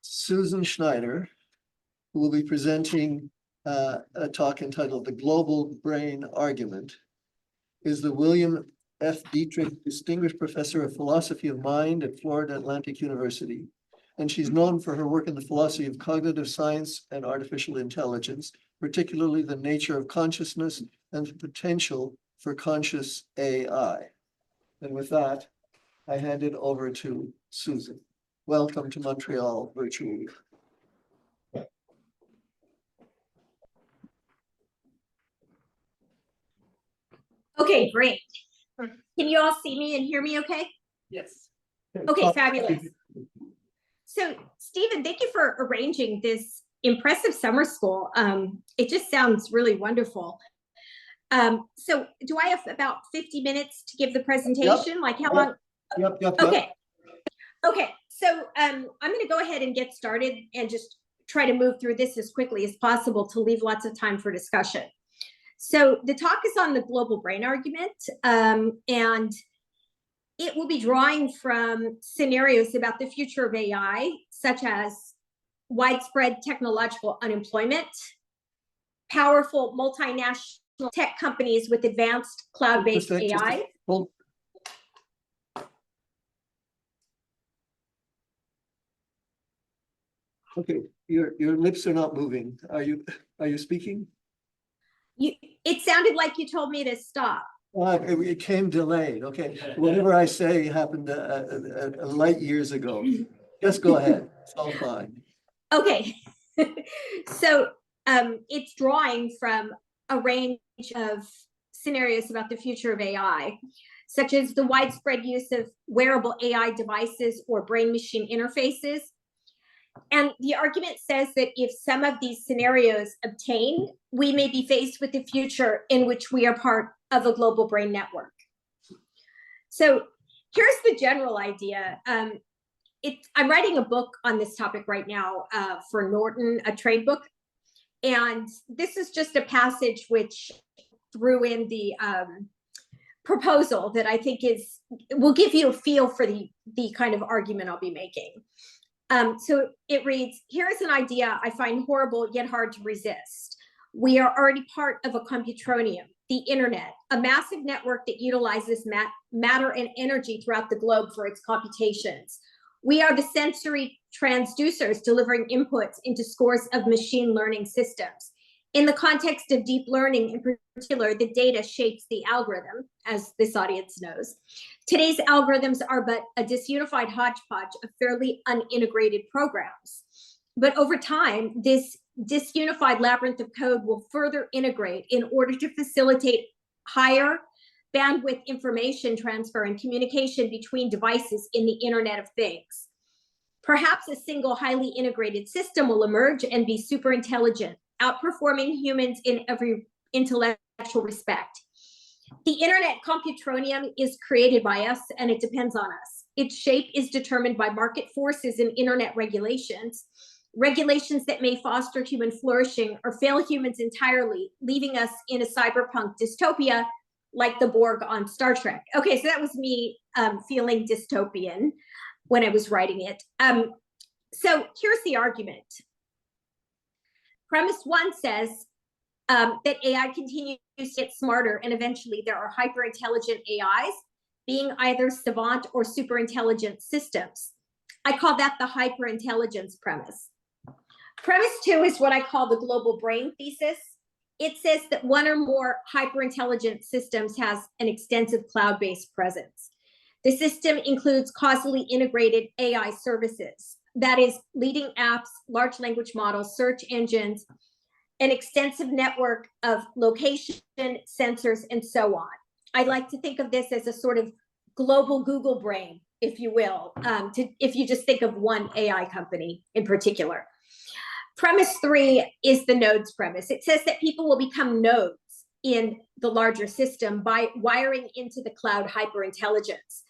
Susan Schneider, who will be presenting a talk entitled The Global Brain Argument, is the William F. Dietrich Distinguished Professor of Philosophy of Mind at Florida Atlantic University. And she's known for her work in the philosophy of cognitive science and artificial intelligence, particularly the nature of consciousness and the potential for conscious AI. And with that, I hand it over to Susan. Welcome to Montreal virtually. Okay, great. Can you all see me and hear me okay? Yes. Okay, fabulous. So, Stephen, thank you for arranging this impressive summer school. It just sounds really wonderful. So do I have about 50 minutes to give the presentation? Yep. Like how long? Yep. Okay. Okay, so I'm going to go ahead and get started and just try to move through this as quickly as possible to leave lots of time for discussion. So the talk is on the global brain argument, and it will be drawing from scenarios about the future of AI, such as widespread technological unemployment, powerful multinational tech companies with advanced cloud-based AI. Okay, your lips are not moving. Are you speaking? It sounded like you told me to stop. It came delayed. Okay, whatever I say happened a light years ago. Just go ahead. It's all fine. Okay, so it's drawing from a range of scenarios about the future of AI, such as the widespread use of wearable AI devices or brain-machine interfaces. And the argument says that if some of these scenarios obtain, we may be faced with a future in which we are part of a global brain network. So here's the general idea. I'm writing a book on this topic right now for Norton, a trade book. And this is just a passage which threw in the proposal that I think will give you a feel for the kind of argument I'll be making. So it reads, here is an idea I find horrible yet hard to resist. We are already part of a computronium, the internet, a massive network that utilizes matter and energy throughout the globe for its computations. We are the sensory transducers delivering inputs into scores of machine learning systems. In the context of deep learning in particular, the data shapes the algorithm, as this audience knows. Today's algorithms are but a disunified hodgepodge of fairly unintegrated programs. But over time, this disunified labyrinth of code will further integrate in order to facilitate higher bandwidth information transfer and communication between devices in the Internet of Things. Perhaps a single highly integrated system will emerge and be super intelligent, outperforming humans in every intellectual respect. The Internet computronium is created by us and it depends on us. Its shape is determined by market forces and Internet regulations that may foster human flourishing or fail humans entirely, leaving us in a cyberpunk dystopia like the Borg on Star Trek. Okay, so that was me feeling dystopian when I was writing it. So here's the argument. Premise one says that AI continues to get smarter and eventually there are hyper-intelligent AIs being either savant or super intelligent systems. I call that the hyper-intelligence premise. Premise two is what I call the global brain thesis. It says that one or more hyper-intelligent systems has an extensive cloud-based presence. The system includes causally integrated AI services, that is, leading apps, large language models, search engines, an extensive network of location, sensors, and so on. I like to think of this as a sort of global Google brain, if you will, if you just think of one AI company in particular. Premise three is the nodes premise. It says that people will become nodes in the larger system by wiring into the cloud hyperintelligence.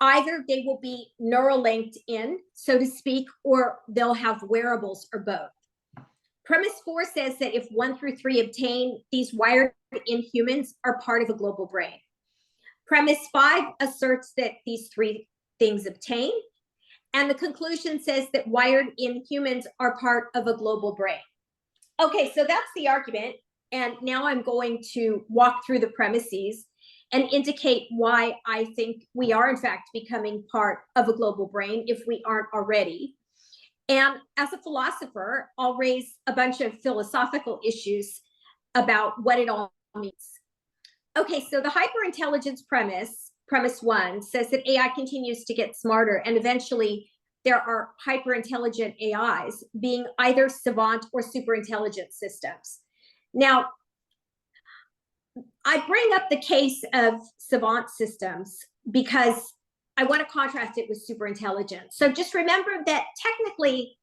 Either they will be neural linked in, so to speak, or they'll have wearables or both. Premise four says that if 1 through 3 obtain, these wired in humans are part of a global brain. Premise 5 asserts that these 3 things obtain, And the conclusion says that wired-in humans are part of a global brain. Okay, so that's the argument. And now I'm going to walk through the premises and indicate why I think we are, in fact, becoming part of a global brain if we aren't already. And as a philosopher, I'll raise a bunch of philosophical issues about what it all means. Okay, so the hyperintelligence premise one, says that AI continues to get smarter, and eventually there are hyperintelligent AIs being either savant or superintelligent systems. Now, I bring up the case of savant systems because I want to contrast it with superintelligence. So just remember that technically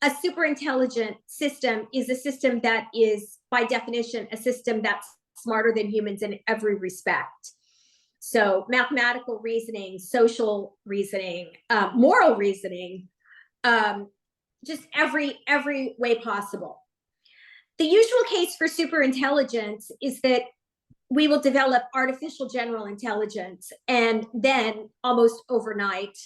a superintelligent system is a system that is, by definition, a system that's smarter than humans in every respect. So mathematical reasoning, social reasoning, moral reasoning, just every way possible. The usual case for superintelligence is that we will develop artificial general intelligence, and then almost overnight,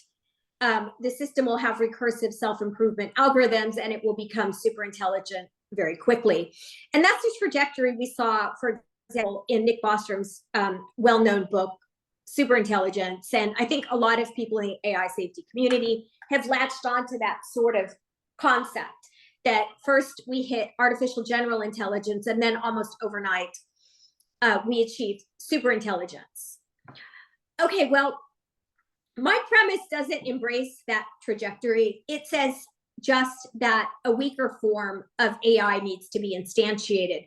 the system will have recursive self-improvement algorithms, and it will become super intelligent very quickly. And that's the trajectory we saw, for example, in Nick Bostrom's well-known book, Superintelligence. And I think a lot of people in the AI safety community have latched onto that sort of concept, that first we hit artificial general intelligence, and then almost overnight, we achieved superintelligence. Okay, well, my premise doesn't embrace that trajectory. It says just that a weaker form of AI needs to be instantiated,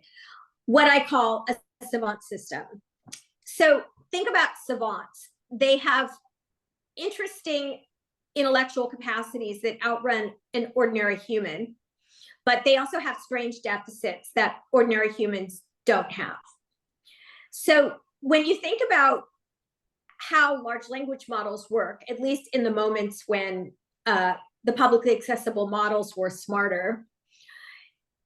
what I call a savant system. So think about savants. They have interesting intellectual capacities that outrun an ordinary human, but they also have strange deficits that ordinary humans don't have. So when you think about how large language models work, at least in the moments when the publicly accessible models were smarter,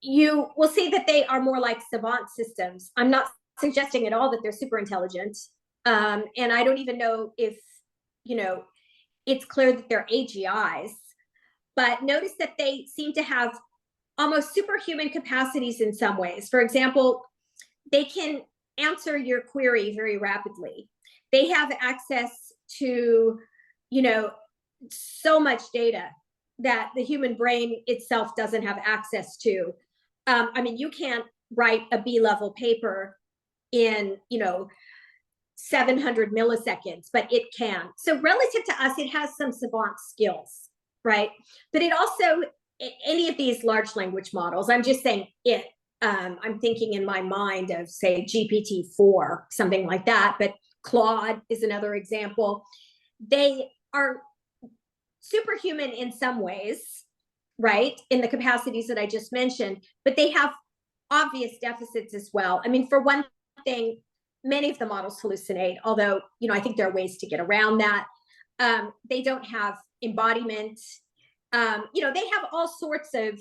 you will see that they are more like savant systems. I'm not suggesting at all that they're super intelligent. And I don't even know if, it's clear that they're AGIs, but notice that they seem to have almost superhuman capacities in some ways. For example, they can answer your query very rapidly. They have access to, so much data that the human brain itself doesn't have access to. You can't write a B-level paper in, 700 milliseconds, but it can. So relative to us, it has some savant skills, right? But it also, any of these large language models, I'm just saying it, I'm thinking in my mind of, say, GPT-4, something like that, but Claude is another example. They are superhuman in some ways, right, in the capacities that I just mentioned, but they have obvious deficits as well. For one thing, many of the models hallucinate, although, I think there are ways to get around that. They don't have embodiment. They have all sorts of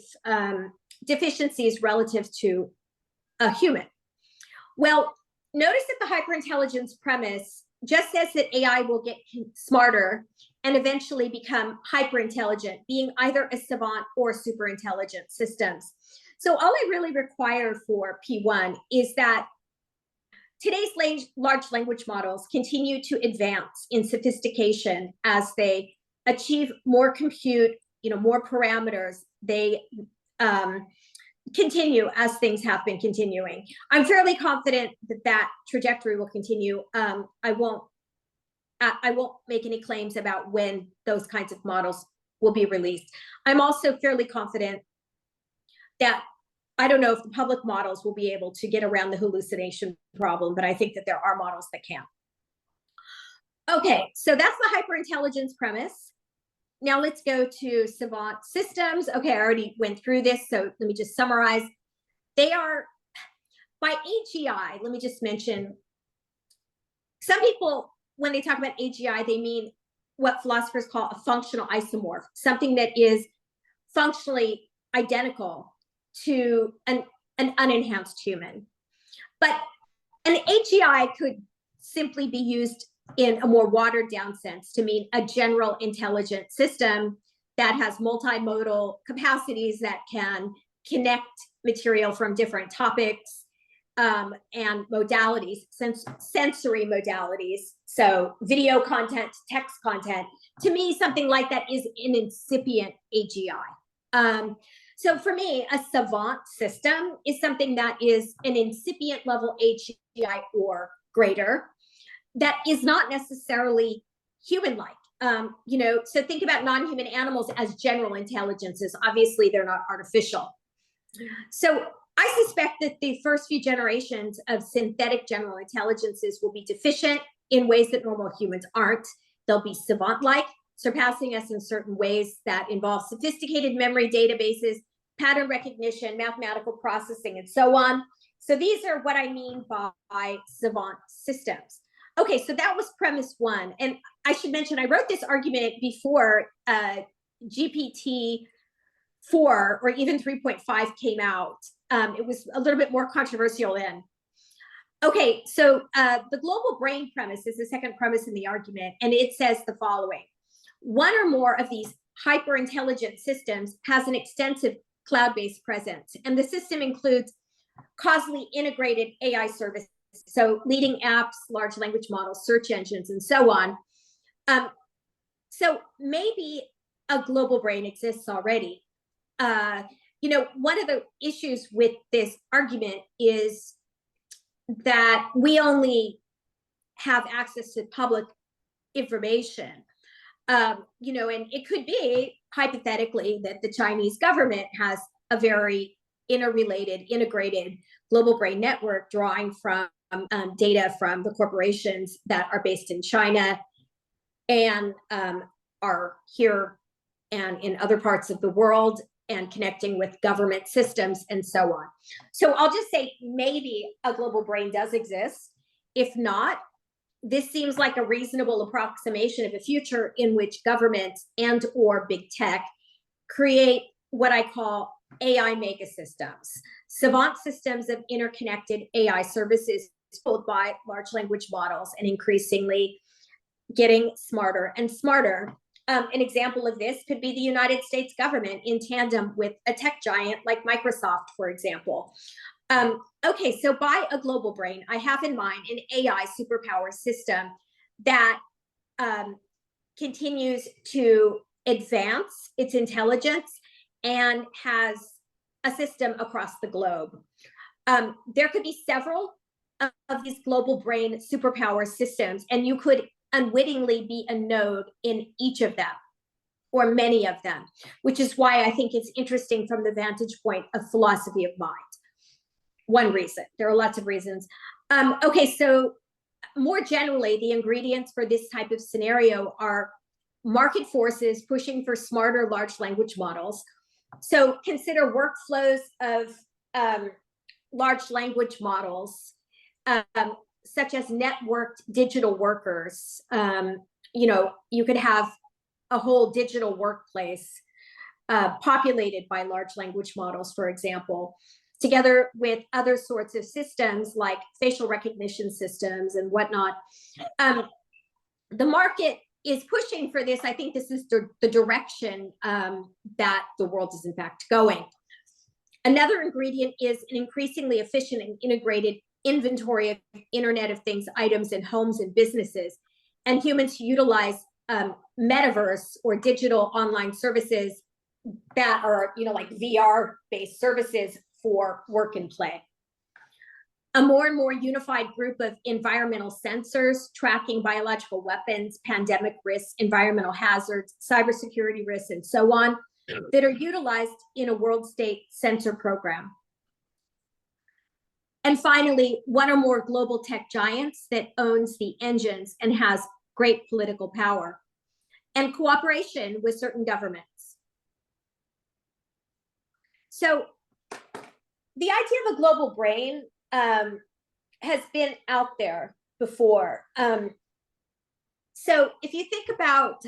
deficiencies relative to a human. Well, notice that the hyperintelligence premise just says that AI will get smarter and eventually become hyperintelligent, being either a savant or super intelligent systems. So all I really require for P1 is that today's large language models continue to advance in sophistication as they achieve more compute, more parameters. They continue as things have been continuing. I'm fairly confident that that trajectory will continue. I won't make any claims about when those kinds of models will be released. I'm also fairly confident that I don't know if the public models will be able to get around the hallucination problem, but I think that there are models that can. Okay, so that's the hyperintelligence premise. Now let's go to savant systems. Okay, I already went through this, so let me just summarize. They are, by AGI, let me just mention, some people, when they talk about AGI, they mean what philosophers call a functional isomorph, something that is functionally identical to an unenhanced human. But an AGI could simply be used in a more watered down sense to mean a general intelligent system that has multimodal capacities that can connect material from different topics and modalities, sensory modalities. So video content, text content, to me, something like that is an incipient AGI. So for me, a savant system is something that is an incipient level AGI or greater that is not necessarily human-like. So think about non-human animals as general intelligences. Obviously, they're not artificial. So I suspect that the first few generations of synthetic general intelligences will be deficient in ways that normal humans aren't. They'll be savant-like, surpassing us in certain ways that involve sophisticated memory databases, pattern recognition, mathematical processing, and so on. So these are what I mean by savant systems. Okay, so that was premise one. And I should mention, I wrote this argument before GPT-4 or even 3.5 came out. It was a little bit more controversial then. Okay, so the global brain premise is the second premise in the argument, and it says the following. One or more of these hyper-intelligent systems has an extensive cloud-based presence, and the system includes causally integrated AI services, so leading apps, large language models, search engines, and so on. So maybe a global brain exists already. One of the issues with this argument is that we only have access to public information. And it could be hypothetically that the Chinese government has a very interrelated, integrated global brain network drawing from data from the corporations that are based in China and are here and in other parts of the world and connecting with government systems and so on. So I'll just say maybe a global brain does exist. If not, this seems like a reasonable approximation of a future in which government and or big tech create what I call AI megasystems, savant systems of interconnected AI services told by large language models and increasingly getting smarter and smarter. An example of this could be the United States government in tandem with a tech giant like Microsoft, for example. Okay, so by a global brain, I have in mind an AI superpower system that continues to advance its intelligence and has a system across the globe. There could be several of these global brain superpower systems, and you could unwittingly be a node in each of them or many of them, which is why I think it's interesting from the vantage point of philosophy of mind. One reason. There are lots of reasons. Okay, so more generally, the ingredients for this type of scenario are market forces pushing for smarter large language models. So consider workflows of large language models, such as networked digital workers. You could have a whole digital workplace populated by large language models, for example, together with other sorts of systems like facial recognition systems and whatnot. The market is pushing for this. I think this is the direction that the world is in fact going. Another ingredient is an increasingly efficient and integrated inventory of Internet of Things items in homes and businesses, and humans utilize metaverse or digital online services that are, like VR-based services for work and play. A more and more unified group of environmental sensors tracking biological weapons, pandemic risks, environmental hazards, cybersecurity risks, and so on, that are utilized in a world state sensor program. And finally, one or more global tech giants that owns the engines and has great political power, and cooperation with certain governments. So the idea of a global brain has been out there before. So if you think about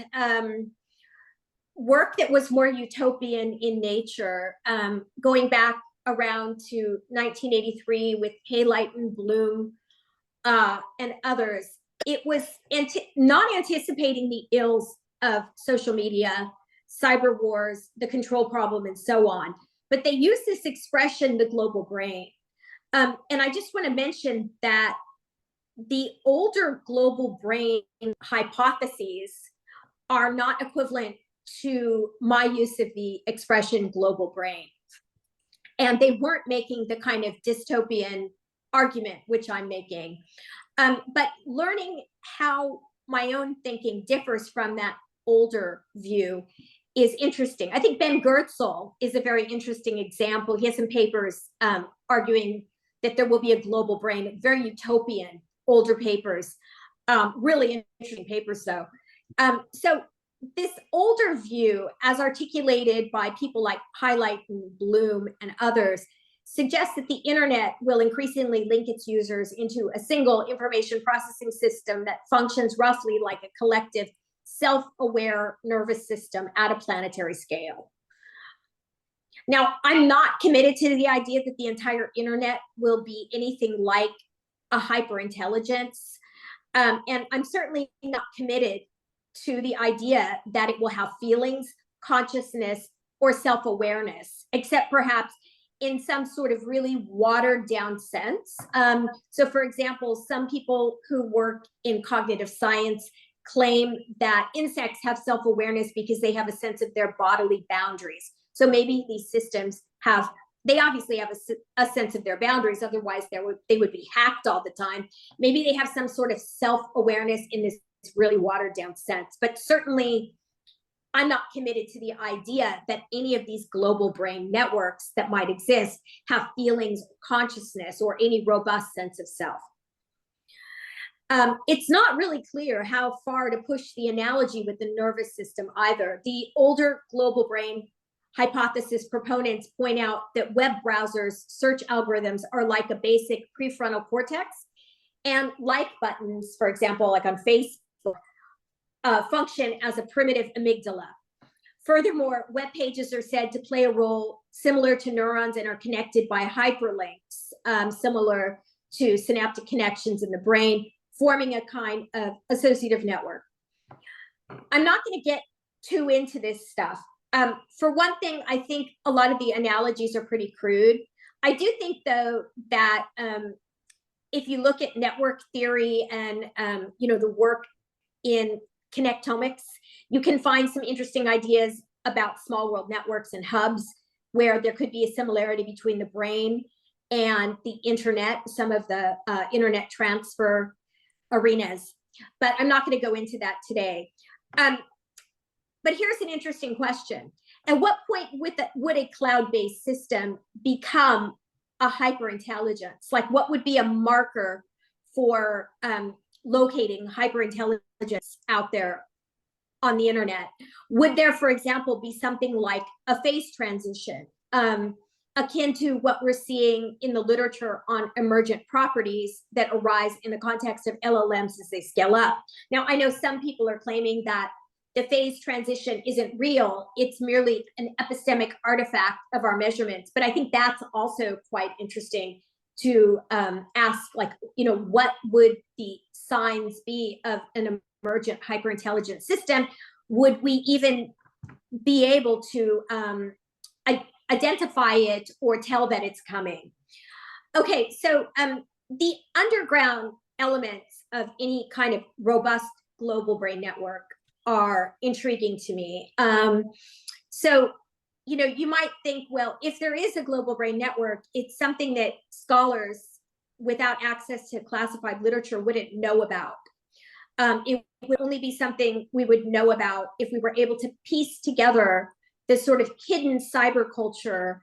work that was more utopian in nature, going back around to 1983 with Haylight and Bloom and others, it was not anticipating the ills of social media, cyber wars, the control problem, and so on. But they use this expression, the global brain. And I just want to mention that the older global brain hypotheses are not equivalent to my use of the expression global brain. And they weren't making the kind of dystopian argument which I'm making. But learning how my own thinking differs from that older view is interesting. I think Ben Goertzel is a very interesting example. He has some papers arguing that there will be a global brain, very utopian, older papers, really interesting papers though. So this older view, as articulated by people like Highlight and Bloom and others, suggests that the internet will increasingly link its users into a single information processing system that functions roughly like a collective self-aware nervous system at a planetary scale. Now, I'm not committed to the idea that the entire internet will be anything like a hyperintelligence. And I'm certainly not committed to the idea that it will have feelings, consciousness, or self-awareness, except perhaps in some sort of really watered down sense. So for example, some people who work in cognitive science claim that insects have self-awareness because they have a sense of their bodily boundaries. So maybe these systems they obviously have a sense of their boundaries, otherwise they would be hacked all the time. Maybe they have some sort of self-awareness in this really watered down sense, but certainly I'm not committed to the idea that any of these global brain networks that might exist have feelings, consciousness, or any robust sense of self. It's not really clear how far to push the analogy with the nervous system either. The older global brain hypothesis proponents point out that web browsers' search algorithms are like a basic prefrontal cortex, and like buttons, for example, like on Facebook, function as a primitive amygdala. Furthermore, web pages are said to play a role similar to neurons and are connected by hyperlinks, similar to synaptic connections in the brain, forming a kind of associative network. I'm not going to get too into this stuff. For one thing, I think a lot of the analogies are pretty crude. I do think, though, that if you look at network theory and the work in connectomics, you can find some interesting ideas about small world networks and hubs where there could be a similarity between the brain and the internet, some of the internet transfer arenas. But I'm not going to go into that today. But here's an interesting question. At what point would a cloud-based system become a hyperintelligence? Like, what would be a marker for locating hyperintelligence out there on the internet? Would there, for example, be something like a phase transition, akin to what we're seeing in the literature on emergent properties that arise in the context of LLMs as they scale up? Now, I know some people are claiming that the phase transition isn't real, it's merely an epistemic artifact of our measurements. But I think that's also quite interesting to ask, like, what would the signs be of an emergent hyperintelligent system? Would we even be able to identify it or tell that it's coming? Okay, so the underground elements of any kind of robust global brain network are intriguing to me. So, you might think, well, if there is a global brain network, it's something that scholars without access to classified literature wouldn't know about. It would only be something we would know about if we were able to piece together this sort of hidden cyber culture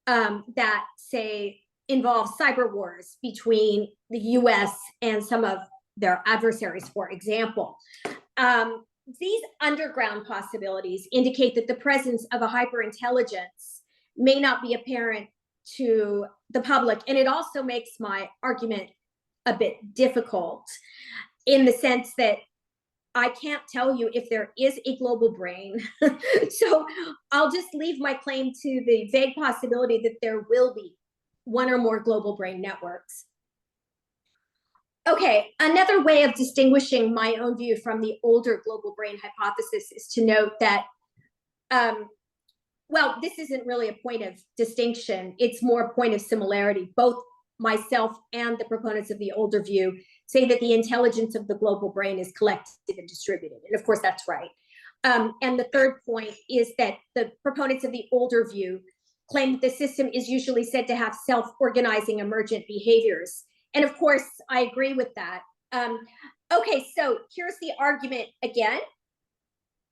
that, say, involves cyber wars between the US and some of their adversaries, for example. These underground possibilities indicate that the presence of a hyperintelligence may not be apparent to the public. And it also makes my argument a bit difficult in the sense that I can't tell you if there is a global brain. So I'll just leave my claim to the vague possibility that there will be one or more global brain networks. Okay, another way of distinguishing my own view from the older global brain hypothesis is to note that, well, this isn't really a point of distinction. It's more a point of similarity. Both myself and the proponents of the older view say that the intelligence of the global brain is collective and distributed. And of course, that's right. And the third point is that the proponents of the older view claim that the system is usually said to have self-organizing emergent behaviors. And of course, I agree with that. Okay, so here's the argument again.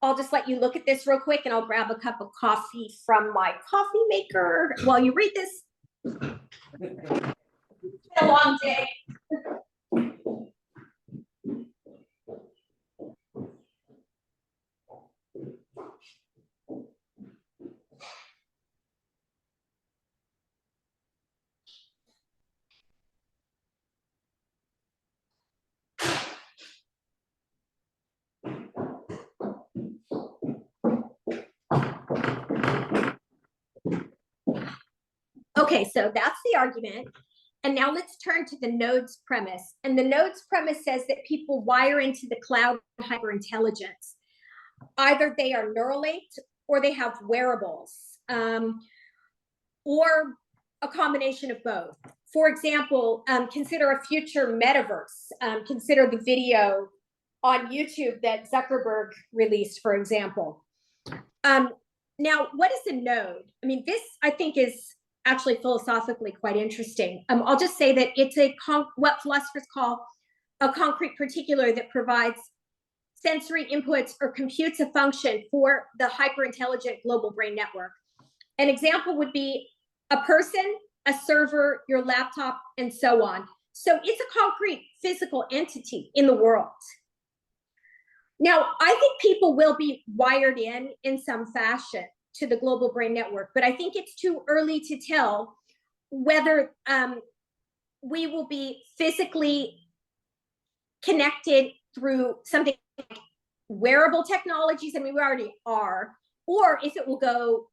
I'll just let you look at this real quick and I'll grab a cup of coffee from my coffee maker while you read this. It's been a long day. Okay, so that's the argument. And now let's turn to the nodes premise. And the nodes premise says that people wire into the cloud hyperintelligence. Either they are neural linked or they have wearables, or a combination of both. For example, consider a future metaverse. Consider the video on YouTube that Zuckerberg released, for example. Now, what is a node? I mean, this I think is actually philosophically quite interesting. I'll just say that it's what philosophers call a concrete particular that provides sensory inputs or computes a function for the hyperintelligent global brain network. An example would be a person, a server, your laptop, and so on. So it's a concrete physical entity in the world. Now, I think people will be wired in some fashion to the global brain network, but I think it's too early to tell whether we will be physically connected through something like wearable technologies. I mean, we already are, or if it will go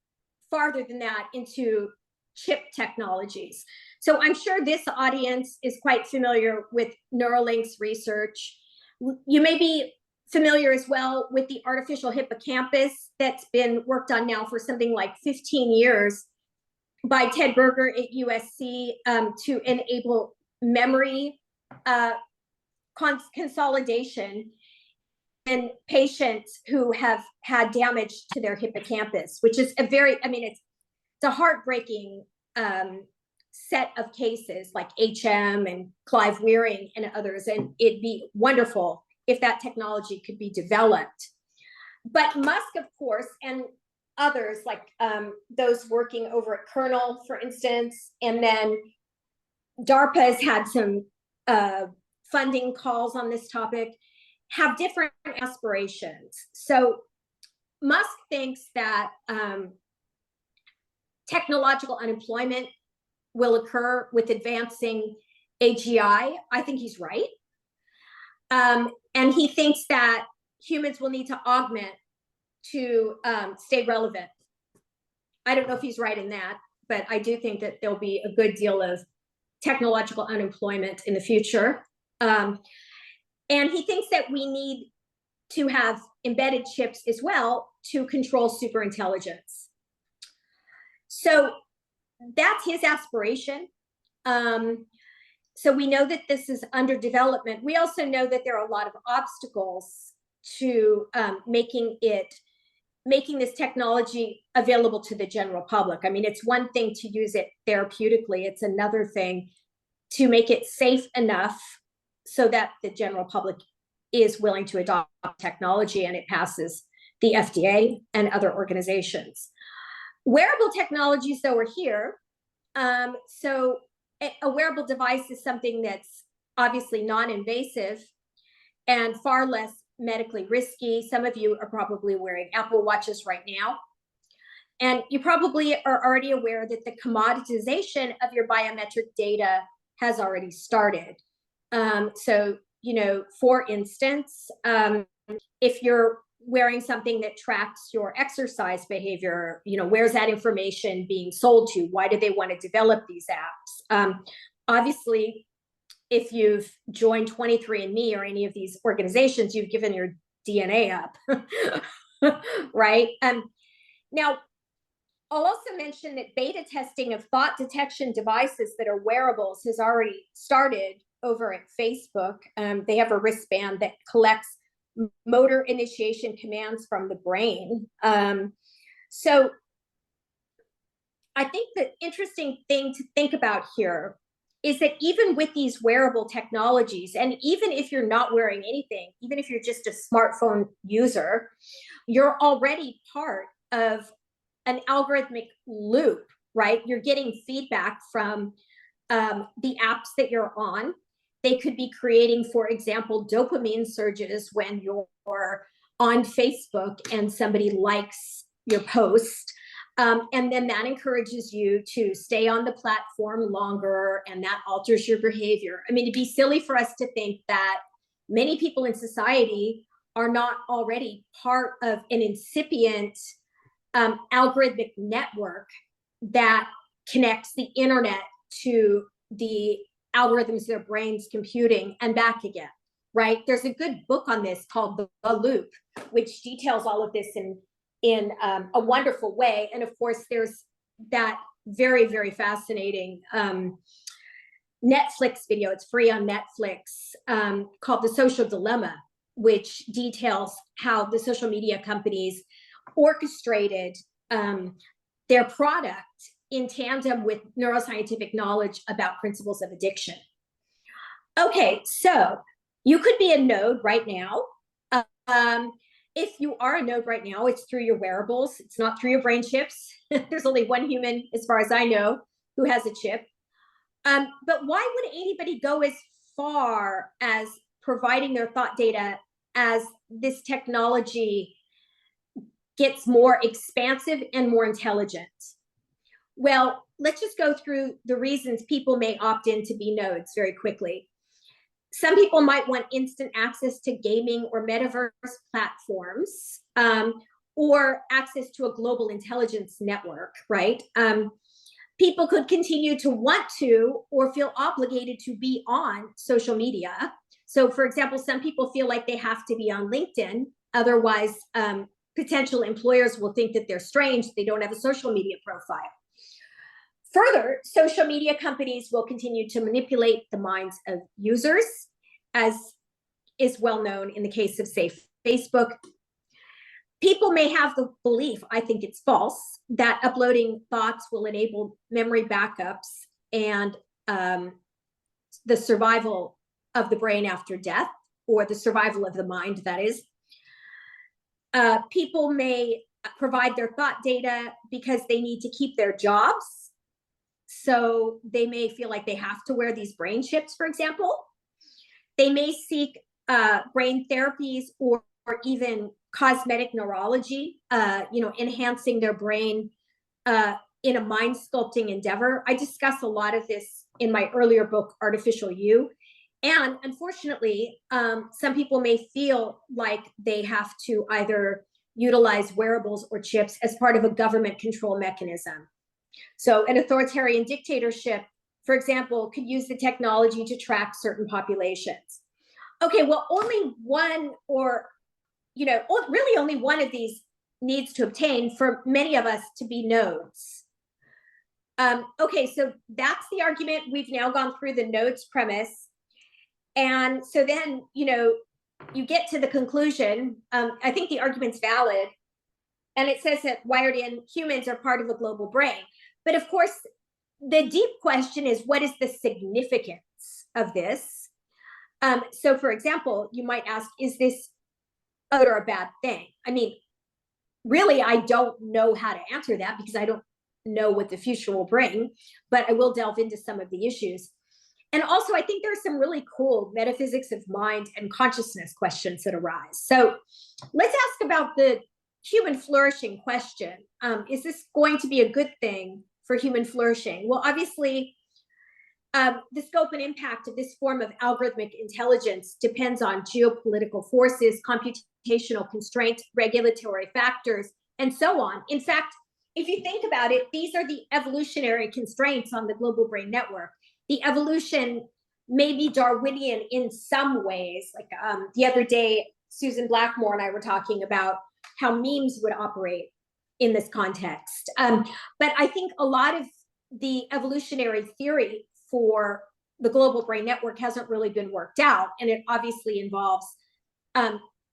farther than that into chip technologies. So I'm sure this audience is quite familiar with Neuralink's research. You may be familiar as well with the artificial hippocampus that's been worked on now for something like 15 years by Ted Berger at USC to enable memory consolidation in patients who have had damage to their hippocampus, which is a very, I mean, it's a heartbreaking set of cases like HM and Clive Wearing and others, and it'd be wonderful if that technology could be developed. But Musk, of course, and others like those working over at Kernel, for instance, and then DARPA has had some funding calls on this topic, have different aspirations. So Musk thinks that technological unemployment will occur with advancing AGI. I think he's right. And he thinks that humans will need to augment to stay relevant. I don't know if he's right in that, but I do think that there'll be a good deal of technological unemployment in the future. And he thinks that we need to have embedded chips as well to control superintelligence. So that's his aspiration. So we know that this is under development. We also know that there are a lot of obstacles to making this technology available to the general public. I mean, it's one thing to use it therapeutically. It's another thing to make it safe enough so that the general public is willing to adopt technology and it passes the FDA and other organizations. Wearable technologies, though, are here. So a wearable device is something that's obviously non-invasive and far less medically risky. Some of you are probably wearing Apple Watches right now. And you probably are already aware that the commoditization of your biometric data has already started. So, you know, for instance, if you're wearing something that tracks your exercise behavior, you know, where's that information being sold to? Why do they want to develop these apps? Obviously, if you've joined 23andMe or any of these organizations, you've given your DNA up, right? Now, I'll also mention that beta testing of thought detection devices that are wearables has already started over at Facebook. They have a wristband that collects motor initiation commands from the brain. So I think the interesting thing to think about here is that even with these wearable technologies, and even if you're not wearing anything, even if you're just a smartphone user, you're already part of an algorithmic loop, right? You're getting feedback from the apps that you're on. They could be creating, for example, dopamine surges when you're on Facebook and somebody likes your post. And then that encourages you to stay on the platform longer, and that alters your behavior. I mean, it'd be silly for us to think that many people in society are not already part of an incipient algorithmic network that connects the internet to the algorithms their brains computing and back again, right? There's a good book on this called The Loop, which details all of this in a wonderful way. And of course, there's that very, very fascinating Netflix video. It's free on Netflix, called The Social Dilemma, which details how the social media companies orchestrated their product in tandem with neuroscientific knowledge about principles of addiction. Okay, so you could be a node right now. If you are a node right now, it's through your wearables. It's not through your brain chips. There's only one human, as far as I know, who has a chip. But why would anybody go as far as providing their thought data as this technology gets more expansive and more intelligent? Well, let's just go through the reasons people may opt in to be nodes very quickly. Some people might want instant access to gaming or metaverse platforms, or access to a global intelligence network, right? People could continue to want to or feel obligated to be on social media. So, for example, some people feel like they have to be on LinkedIn. Otherwise, potential employers will think that they're strange. They don't have a social media profile. Further, social media companies will continue to manipulate the minds of users, as is well known in the case of, say, Facebook. People may have the belief, I think it's false, that uploading thoughts will enable memory backups and the survival of the brain after death, or the survival of the mind, that is. People may provide their thought data because they need to keep their jobs. So they may feel like they have to wear these brain chips, for example. They may seek brain therapies or even cosmetic neurology, enhancing their brain in a mind sculpting endeavor. I discuss a lot of this in my earlier book, Artificial You. And unfortunately, some people may feel like they have to either utilize wearables or chips as part of a government control mechanism. So an authoritarian dictatorship, for example, could use the technology to track certain populations. Okay, well, only one, or, really only one of these needs to obtain for many of us to be nodes. Okay, so that's the argument. We've now gone through the nodes premise. And so then, you get to the conclusion. I think the argument's valid. And it says that wired-in humans are part of a global brain. But of course, the deep question is, what is the significance of this? So for example, you might ask, is this good or a bad thing? I mean, really, I don't know how to answer that because I don't know what the future will bring, but I will delve into some of the issues. And also, I think there's some really cool metaphysics of mind and consciousness questions that arise. So let's ask about the human flourishing question. Is this going to be a good thing for human flourishing? Well, obviously, the scope and impact of this form of algorithmic intelligence depends on geopolitical forces, computational constraints, regulatory factors, and so on. In fact, if you think about it, these are the evolutionary constraints on the global brain network. The evolution maybe Darwinian in some ways. Like the other day, Susan Blackmore and I were talking about how memes would operate in this context. But I think a lot of the evolutionary theory for the global brain network hasn't really been worked out. And it obviously involves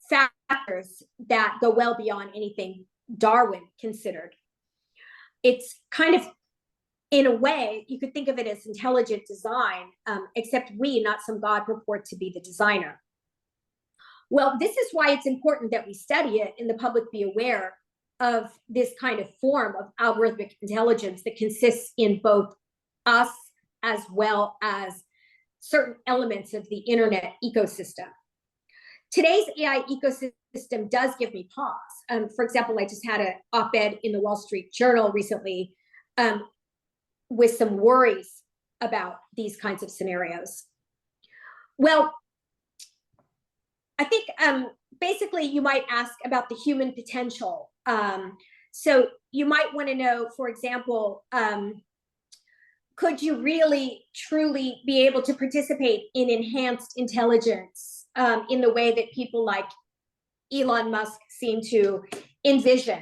factors that go well beyond anything Darwin considered. It's kind of, in a way, you could think of it as intelligent design, except we, not some God, purport to be the designer. Well, this is why it's important that we study it and the public be aware of this kind of form of algorithmic intelligence that consists in both us as well as certain elements of the internet ecosystem. Today's AI ecosystem does give me pause. For example, I just had an op-ed in the Wall Street Journal recently with some worries about these kinds of scenarios. Well, I think basically you might ask about the human potential. So you might want to know, for example, could you really, truly be able to participate in enhanced intelligence in the way that people like Elon Musk seem to envision?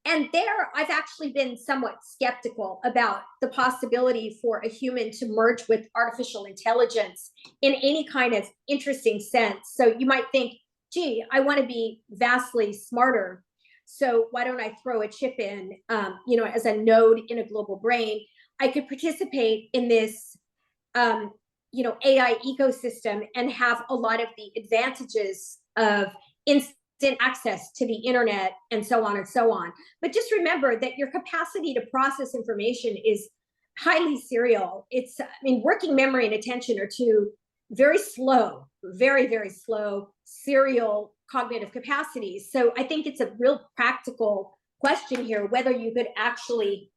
And there, I've actually been somewhat skeptical about the possibility for a human to merge with artificial intelligence in any kind of interesting sense. So you might think, gee, I want to be vastly smarter. So why don't I throw a chip in, as a node in a global brain? I could participate in this, AI ecosystem and have a lot of the advantages of instant access to the internet and so on and so on. But just remember that your capacity to process information is highly serial. Working memory and attention are two very slow, very, very slow serial cognitive capacities. So I think it's a real practical question here, whether you could actually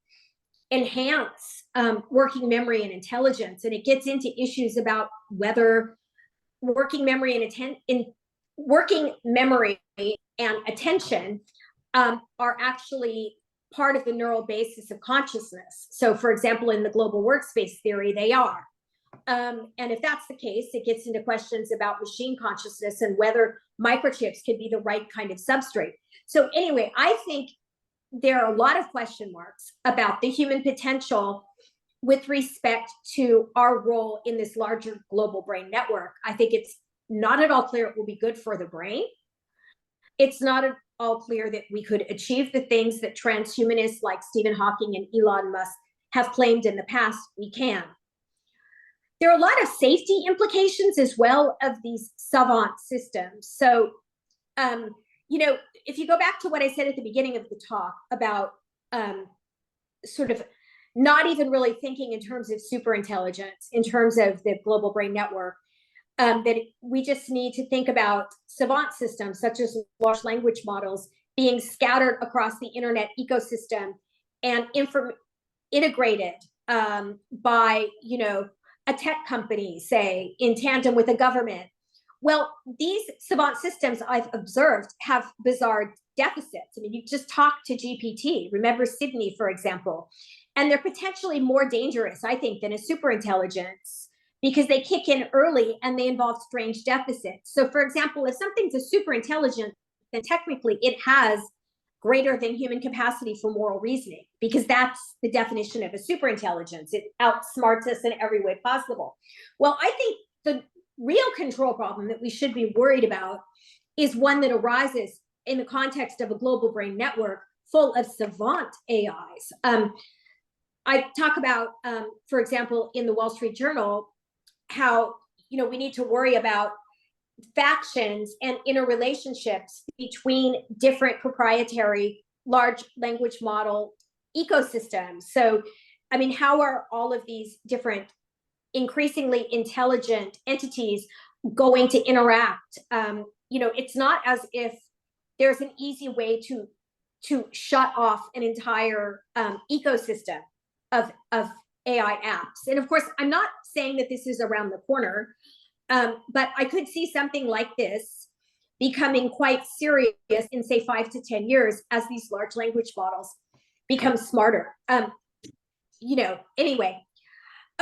enhance working memory and intelligence. And it gets into issues about whether working memory and attention are actually part of the neural basis of consciousness. So for example, in the global workspace theory, they are. And if that's the case, it gets into questions about machine consciousness and whether microchips could be the right kind of substrate. So anyway, I think there are a lot of question marks about the human potential with respect to our role in this larger global brain network. I think it's not at all clear it will be good for the brain. It's not at all clear that we could achieve the things that transhumanists like Stephen Hawking and Elon Musk have claimed in the past we can. There are a lot of safety implications as well of these savant systems. So, if you go back to what I said at the beginning of the talk about sort of not even really thinking in terms of superintelligence, in terms of the global brain network, that we just need to think about savant systems such as large language models being scattered across the internet ecosystem and integrated by, a tech company, say, in tandem with a government. Well, these savant systems I've observed have bizarre deficits. You just talk to GPT, remember Sydney, for example, and they're potentially more dangerous, I think, than a superintelligence because they kick in early and they involve strange deficits. So for example, if something's a super intelligent, then technically it has greater than human capacity for moral reasoning, because that's the definition of a super intelligence. It outsmarts us in every way possible. Well, I think the real control problem that we should be worried about is one that arises in the context of a global brain network full of savant AIs. I talk about, for example, in the Wall Street Journal, how we need to worry about factions and interrelationships between different proprietary large language model ecosystems. So, how are all of these different increasingly intelligent entities going to interact? It's not as if there's an easy way to shut off an entire ecosystem of AI apps. And of course, I'm not saying that this is around the corner, but I could see something like this becoming quite serious in, say, 5 to 10 years as these large language models become smarter. Anyway.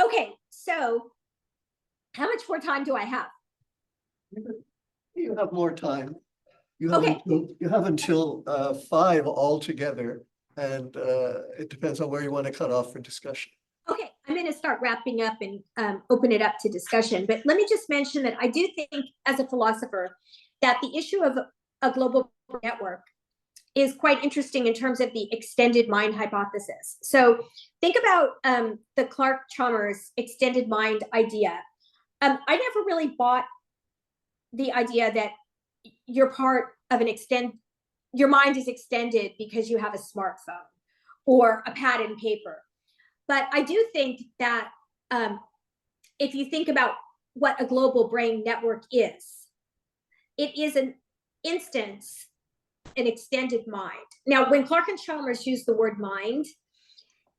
Okay, so How much more time do I have? You have more time. You have Okay. you have until 5 altogether, and it depends on where you want to cut off for discussion. Okay, I'm going to start wrapping up and open it up to discussion. But let me just mention that I do think, as a philosopher, that the issue of a global network is quite interesting in terms of the extended mind hypothesis. So think about the Clark-Chalmers extended mind idea. I never really bought the idea that you're part of your mind is extended because you have a smartphone or a pad and paper. But I do think that if you think about what a global brain network is, it is an instance, an extended mind. Now, when Clark and Chalmers used the word mind,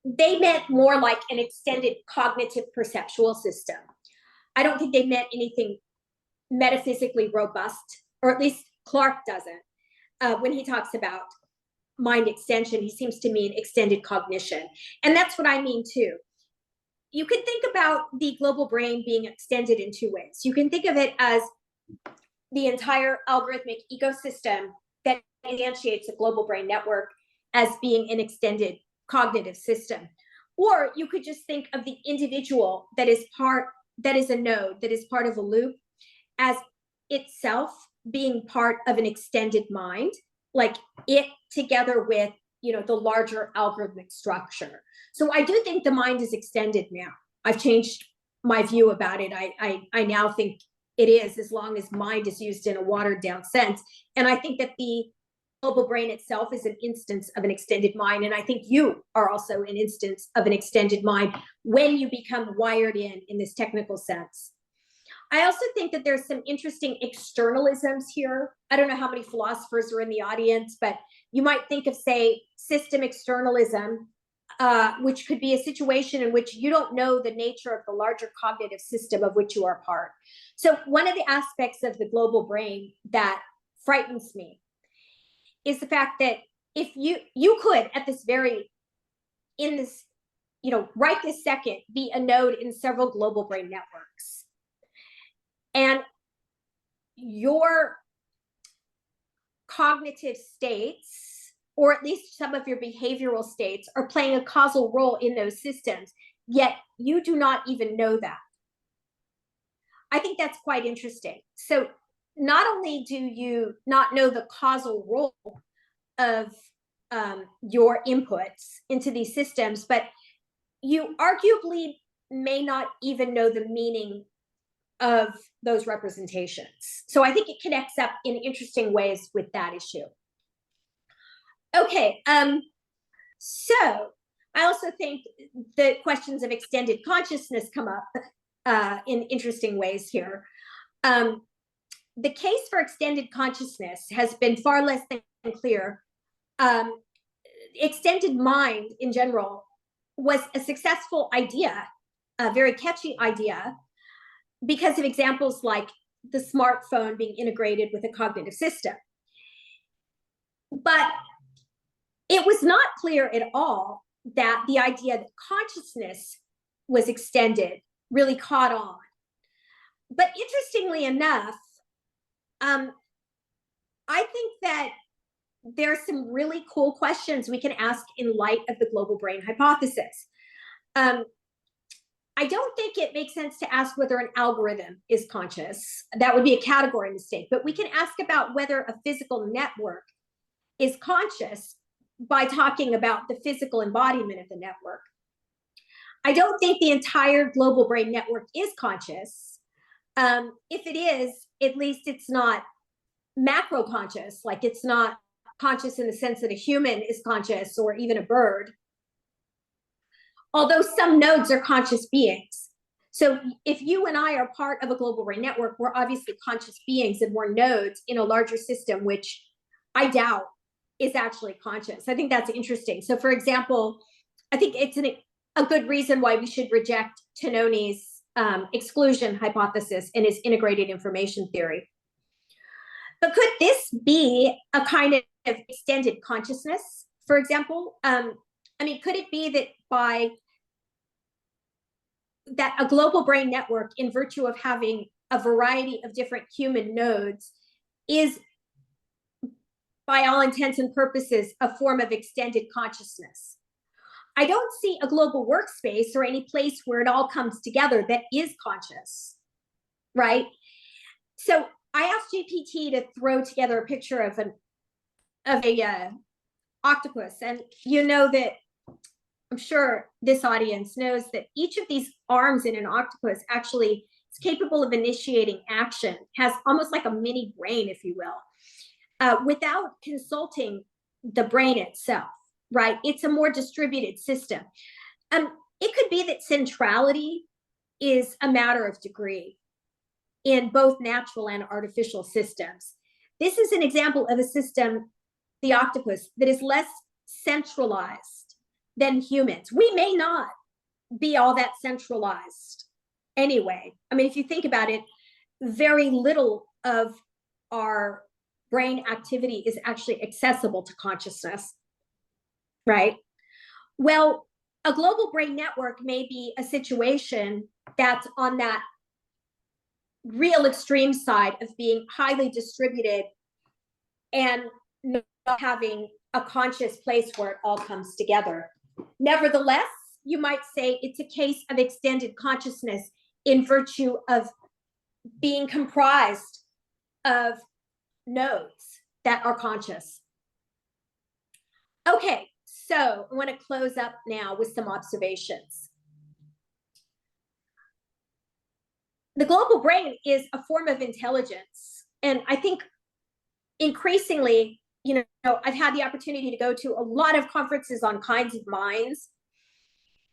they meant more like an extended cognitive perceptual system. I don't think they meant anything metaphysically robust, or at least Clark doesn't. When he talks about mind extension, he seems to mean extended cognition. And that's what I mean too. You can think about the global brain being extended in two ways. You can think of it as the entire algorithmic ecosystem that instantiates a global brain network as being an extended cognitive system. Or you could just think of the individual that is a node, that is part of a loop, as itself being part of an extended mind, like it together with, the larger algorithmic structure. So I do think the mind is extended now. I've changed my view about it. I now think it is, as long as mind is used in a watered down sense. And I think that the global brain itself is an instance of an extended mind. And I think you are also an instance of an extended mind when you become wired in this technical sense. I also think that there's some interesting externalisms here. I don't know how many philosophers are in the audience, but you might think of, say, system externalism, which could be a situation in which you don't know the nature of the larger cognitive system of which you are part. So one of the aspects of the global brain that frightens me is the fact that if you could right this second, be a node in several global brain networks. And your cognitive states, or at least some of your behavioral states, are playing a causal role in those systems, yet you do not even know that. I think that's quite interesting. So not only do you not know the causal role of your inputs into these systems, but you arguably may not even know the meaning of those representations. So I think it connects up in interesting ways with that issue. Okay, so I also think the questions of extended consciousness come up in interesting ways here. The case for extended consciousness has been far less than clear. Extended mind in general was a successful idea, a very catchy idea, because of examples like the smartphone being integrated with a cognitive system. But it was not clear at all that the idea that consciousness was extended really caught on. But interestingly enough, I think that there are some really cool questions we can ask in light of the global brain hypothesis. I don't think it makes sense to ask whether an algorithm is conscious. That would be a category mistake. But we can ask about whether a physical network is conscious by talking about the physical embodiment of the network. I don't think the entire global brain network is conscious. If it is, at least it's not macro conscious, like it's not conscious in the sense that a human is conscious or even a bird. Although some nodes are conscious beings. So if you and I are part of a global brain network, we're obviously conscious beings and we're nodes in a larger system, which I doubt is actually conscious. I think that's interesting. So for example, I think it's a good reason why we should reject Tononi's exclusion hypothesis in his integrated information theory. But could this be a kind of extended consciousness, for example? Could it be that by that a global brain network, in virtue of having a variety of different human nodes, is, by all intents and purposes, a form of extended consciousness. I don't see a global workspace or any place where it all comes together that is conscious, right? So I asked GPT to throw together a picture of a octopus, and you know that, I'm sure this audience knows that each of these arms in an octopus actually is capable of initiating action, has almost like a mini brain, if you will, without consulting the brain itself, right? It's a more distributed system. It could be that centrality is a matter of degree in both natural and artificial systems. This is an example of a system, the octopus, that is less centralized than humans. We may not be all that centralized anyway. I mean, if you think about it, very little of our brain activity is actually accessible to consciousness, right? Well, a global brain network may be a situation that's on that real extreme side of being highly distributed and not having a conscious place where it all comes together. Nevertheless, you might say it's a case of extended consciousness in virtue of being comprised of nodes that are conscious. Okay, so I want to close up now with some observations. The global brain is a form of intelligence, and I think increasingly, you know, I've had the opportunity to go to a lot of conferences on kinds of minds,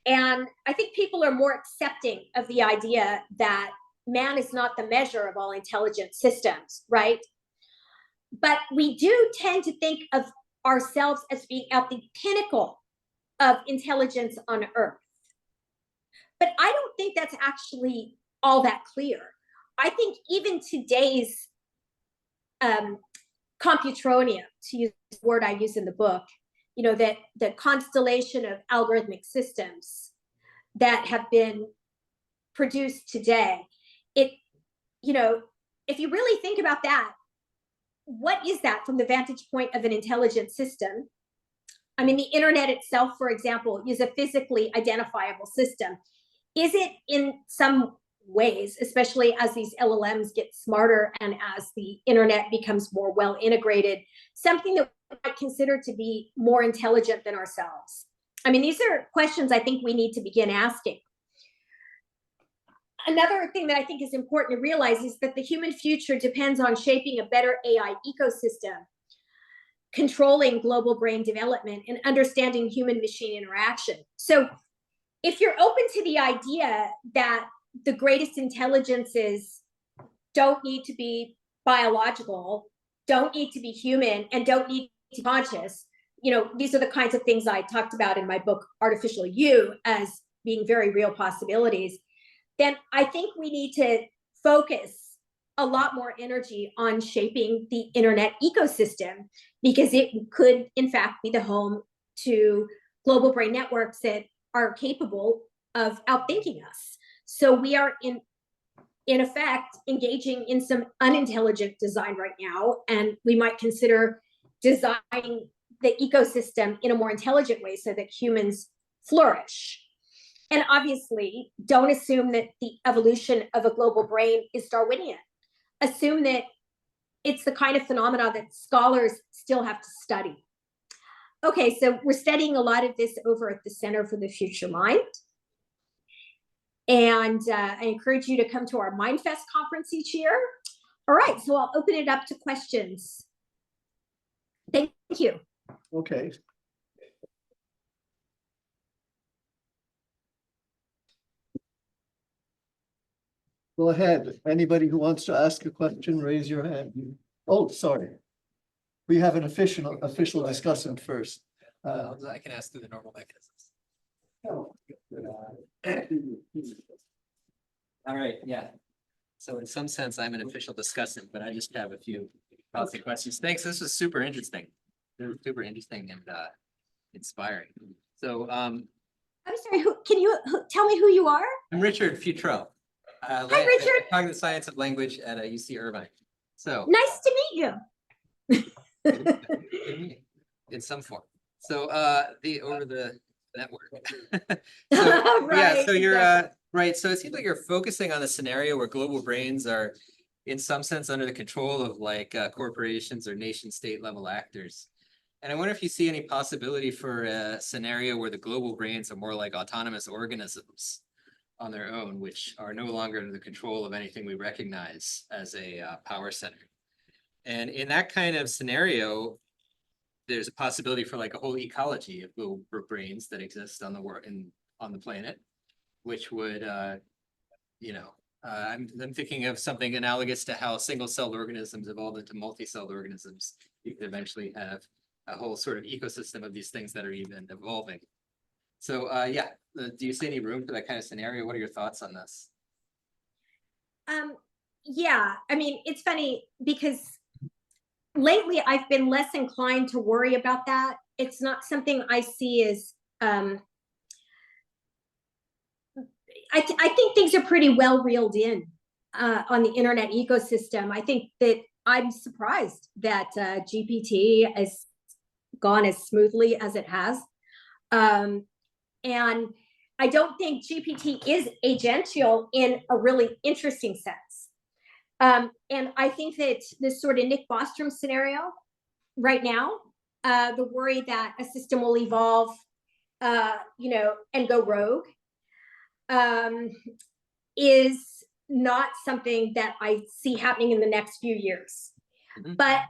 and I think people are more accepting of the idea that man is not the measure of all intelligent systems, right? But we do tend to think of ourselves as being at the pinnacle of intelligence on Earth. But I don't think that's actually all that clear. I think even today's computronia, to use the word I use in the book, you know, that the constellation of algorithmic systems that have been produced today, it, you know, if you really think about that, what is that from the vantage point of an intelligent system? I mean, the internet itself, for example, is a physically identifiable system. Is it in some ways, especially as these LLMs get smarter and as the internet becomes more well integrated, something that we might consider to be more intelligent than ourselves? I mean, these are questions I think we need to begin asking. Another thing that I think is important to realize is that the human future depends on shaping a better AI ecosystem, controlling global brain development, and understanding human-machine interaction. So if you're open to the idea that the greatest intelligences don't need to be biological, don't need to be human, and don't need to be conscious, you know, these are the kinds of things I talked about in my book, Artificial You, as being very real possibilities, then I think we need to focus a lot more energy on shaping the internet ecosystem, because it could, in fact, be the home to global brain networks that are capable of outthinking us. So we are in effect engaging in some unintelligent design right now, and we might consider designing the ecosystem in a more intelligent way so that humans flourish. And obviously, don't assume that the evolution of a global brain is Darwinian. Assume that it's the kind of phenomena that scholars still have to study. Okay, so we're studying a lot of this over at the Center for the Future Mind. And I encourage you to come to our MindFest conference each year. All right, so I'll open it up to questions. Thank you. Okay. Go ahead. Anybody who wants to ask a question, raise your hand. Oh, sorry. We have an official discussant first. I can ask through the normal mechanisms. All right, yeah. So in some sense, I'm an official discussant, but I just have a few questions. Thanks. This was super interesting. Super interesting and inspiring. So I'm sorry, can you tell me who you are? I'm Richard Futrell. Hi, Richard. Cognitive Science of Language at UC Irvine. So. Nice to meet you. In some form. So over the network. So yeah, Right, so you're exactly. right. So it seems like you're focusing on a scenario where global brains are in some sense under the control of like corporations or nation state level actors. And I wonder if you see any possibility for a scenario where the global brains are more like autonomous organisms on their own, which are no longer under the control of anything we recognize as a power center. And in that kind of scenario, there's a possibility for like a whole ecology of global brains that exist on the world on the planet, which would, I'm thinking of something analogous to how single-celled organisms evolved into multi-celled organisms. You could eventually have a whole sort of ecosystem of these things that are even evolving. So do you see any room for that kind of scenario? What are your thoughts on this? Yeah, I mean, it's funny because lately I've been less inclined to worry about that. It's not something I see as, I think things are pretty well reeled in on the internet ecosystem. I think that I'm surprised that GPT has gone as smoothly as it has. And I don't think GPT is agential in a really interesting sense. And I think that this sort of Nick Bostrom scenario right now, the worry that a system will evolve, and go rogue, is not something that I see happening in the next few years. Mm-hmm. But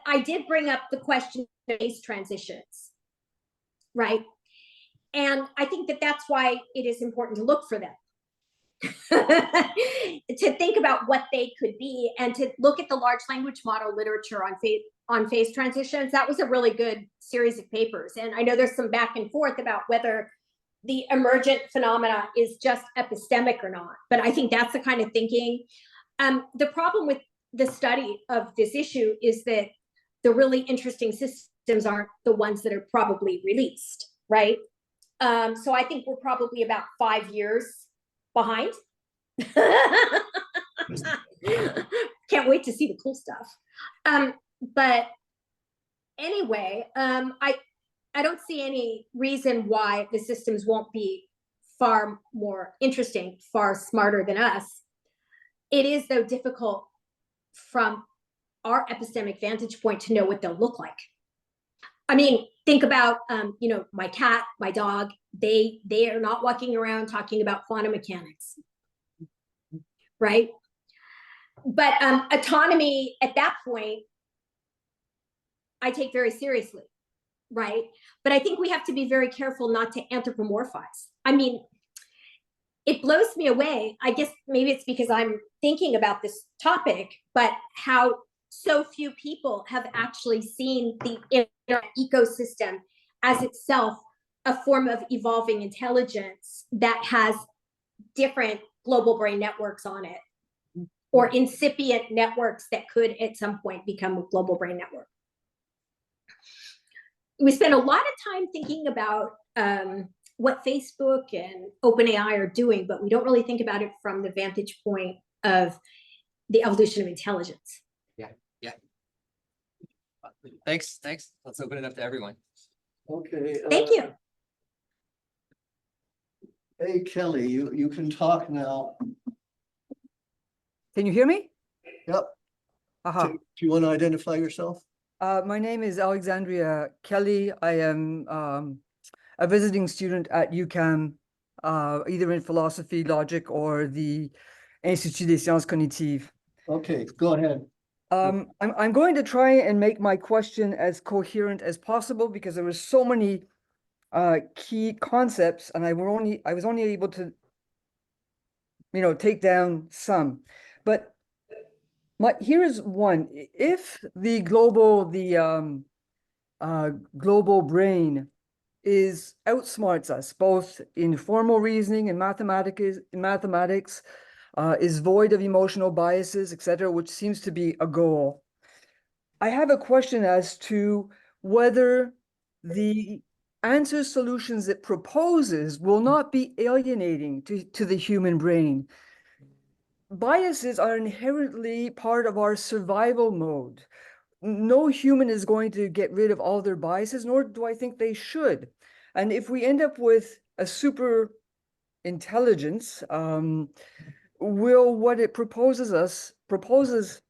I did bring up the question of phase transitions, right? And I think that that's why it is important to look for them. To think about what they could be and to look at the large language model literature on phase transitions. That was a really good series of papers. And I know there's some back and forth about whether the emergent phenomena is just epistemic or not. But I think that's the kind of thinking. The problem with the study of this issue is that the really interesting systems aren't the ones that are probably released, right? So I think we're probably about 5 years behind. Can't wait to see the cool stuff. But anyway, I don't see any reason why the systems won't be far more interesting, far smarter than us. It is, though, difficult from our epistemic vantage point to know what they'll look like. I mean, think about, my cat, my dog, they are not walking around talking about quantum mechanics, right? But autonomy at that point, I take very seriously, right? But I think we have to be very careful not to anthropomorphize. I mean, it blows me away. I guess maybe it's because I'm thinking about this topic, but how so few people have actually seen the internet ecosystem as itself a form of evolving intelligence that has different global brain networks on it, or incipient networks that could at some point become a global brain network. We spend a lot of time thinking about what Facebook and OpenAI are doing, but we don't really think about it from the vantage point of the evolution of intelligence. Yeah. Thanks. Let's open it up to everyone. Okay. Thank you. Hey, Kelly, you can talk now. Can you hear me? Yep. Aha. Do you want to identify yourself? My name is Alexandria Kelly. I am a visiting student at UQAM, either in philosophy, logic, or the Institut des Sciences Cognitives. Okay, go ahead. I'm going to try and make my question as coherent as possible because there were so many key concepts, and I was only able to, take down some. But here is one. If the global brain outsmarts us both in formal reasoning and mathematics, is void of emotional biases, etc., which seems to be a goal. I have a question as to whether the answers solutions it proposes will not be alienating to the human brain. Biases are inherently part of our survival mode. No human is going to get rid of all their biases, nor do I think they should. And if we end up with a super intelligence, will what it proposes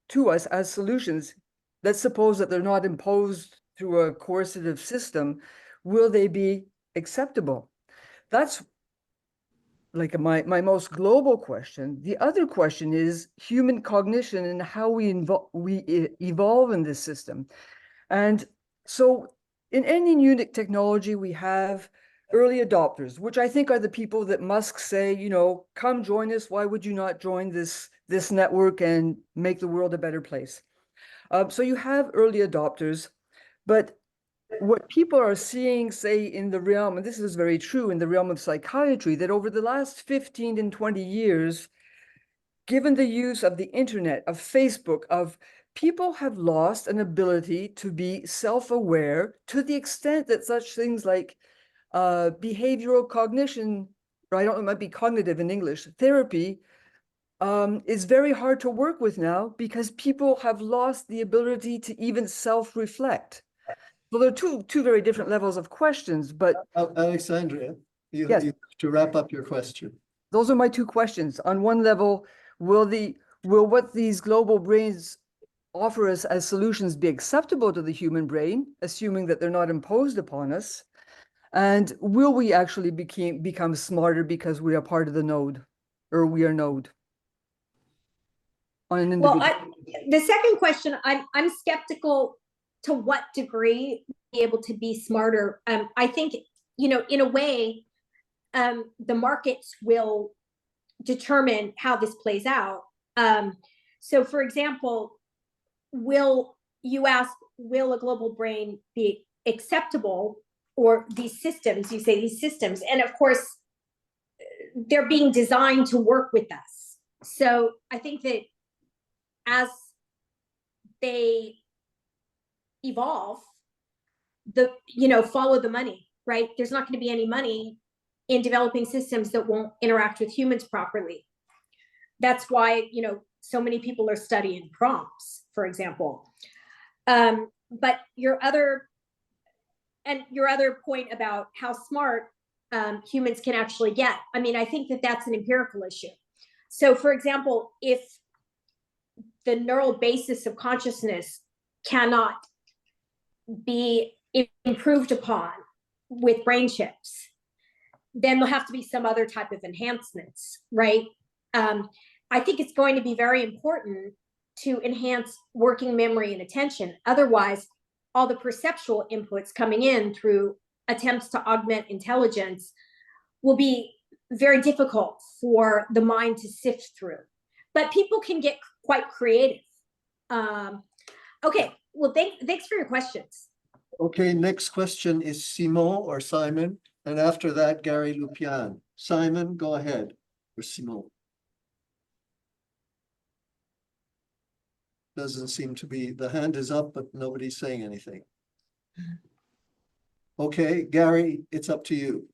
to us as solutions, let's suppose that they're not imposed through a coercive system, will they be acceptable? That's like my most global question. The other question is human cognition and how we evolve in this system. And so in any new technology, we have early adopters, which I think are the people that Musk say, you know, come join us. Why would you not join this network and make the world a better place? So you have early adopters, but what people are seeing, say, in the realm, and this is very true in the realm of psychiatry, that over the last 15 and 20 years, given the use of the internet, of Facebook, of people have lost an ability to be self-aware to the extent that such things like behavioral cognition, or I don't know, it might be cognitive in English, therapy, is very hard to work with now because people have lost the ability to even self-reflect. Well, there are two very different levels of questions, but Alexandria, Yes. you to wrap up your question. those are my two questions. On one level, will what these global brains offer us as solutions be acceptable to the human brain, assuming that they're not imposed upon us? And will we actually become smarter because we are part of the node, or we are node? On an individual. Well, the second question, I'm skeptical to what degree be able to be smarter. I think, you know, in a way, the markets will determine how this plays out. So, for example, you ask, will a global brain be acceptable, or these systems? You say these systems, and of course, they're being designed to work with us. So, I think that as they evolve, follow the money, right? There's not going to be any money in developing systems that won't interact with humans properly. That's why, so many people are studying prompts, for example. But your other point about how smart humans can actually get, I think that that's an empirical issue. So, for example, if the neural basis of consciousness cannot be improved upon with brain chips, then there'll have to be some other type of enhancements, right? I think it's going to be very important to enhance working memory and attention. Otherwise, all the perceptual inputs coming in through attempts to augment intelligence will be very difficult for the mind to sift through. But people can get quite creative. Okay, well, thanks for your questions. Okay, next question is Simon or Simon, and after that, Gary Lupian. Simon, go ahead, or Simon. Doesn't seem to be, the hand is up, but nobody's saying anything. Okay, Gary, it's up to you.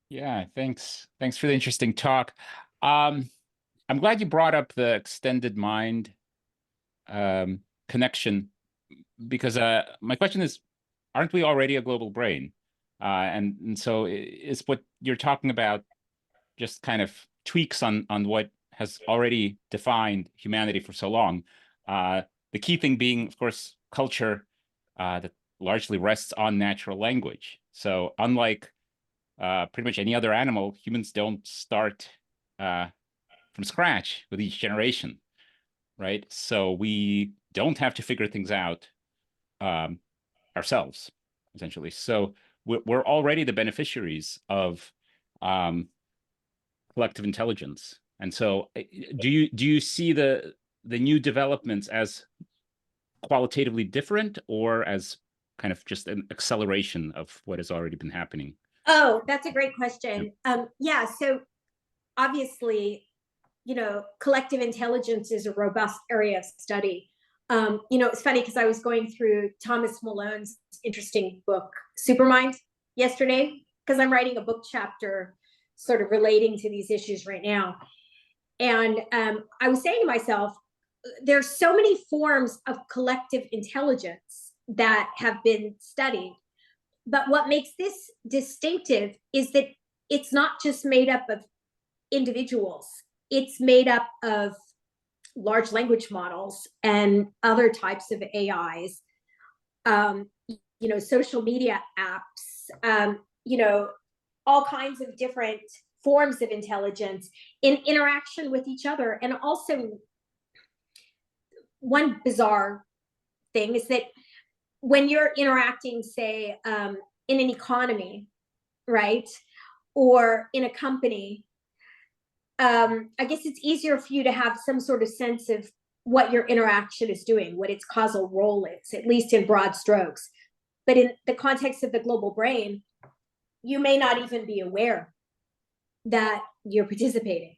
Yeah, thanks. Thanks for the interesting talk. I'm glad you brought up the extended mind connection, because my question is, aren't we already a global brain? And so is what you're talking about just kind of tweaks on what has already defined humanity for so long. The key thing being, of course, culture that largely rests on natural language. So unlike pretty much any other animal, humans don't start from scratch with each generation, right? So we don't have to figure things out ourselves, essentially. So we're already the beneficiaries of collective intelligence. And so do you see the new developments as qualitatively different, or as kind of just an acceleration of what has already been happening? Oh, that's a great question. Yeah, so obviously, collective intelligence is a robust area of study. It's funny because I was going through Thomas Malone's interesting book, Supermind, yesterday, because I'm writing a book chapter sort of relating to these issues right now. And I was saying to myself, there's so many forms of collective intelligence that have been studied. But what makes this distinctive is that it's not just made up of individuals. It's made up of large language models and other types of AIs, social media apps, all kinds of different forms of intelligence in interaction with each other. And also, one bizarre thing is that when you're interacting, say, in an economy, right, or in a company, I guess it's easier for you to have some sort of sense of what your interaction is doing, what its causal role is, at least in broad strokes. But in the context of the global brain, you may not even be aware that you're participating.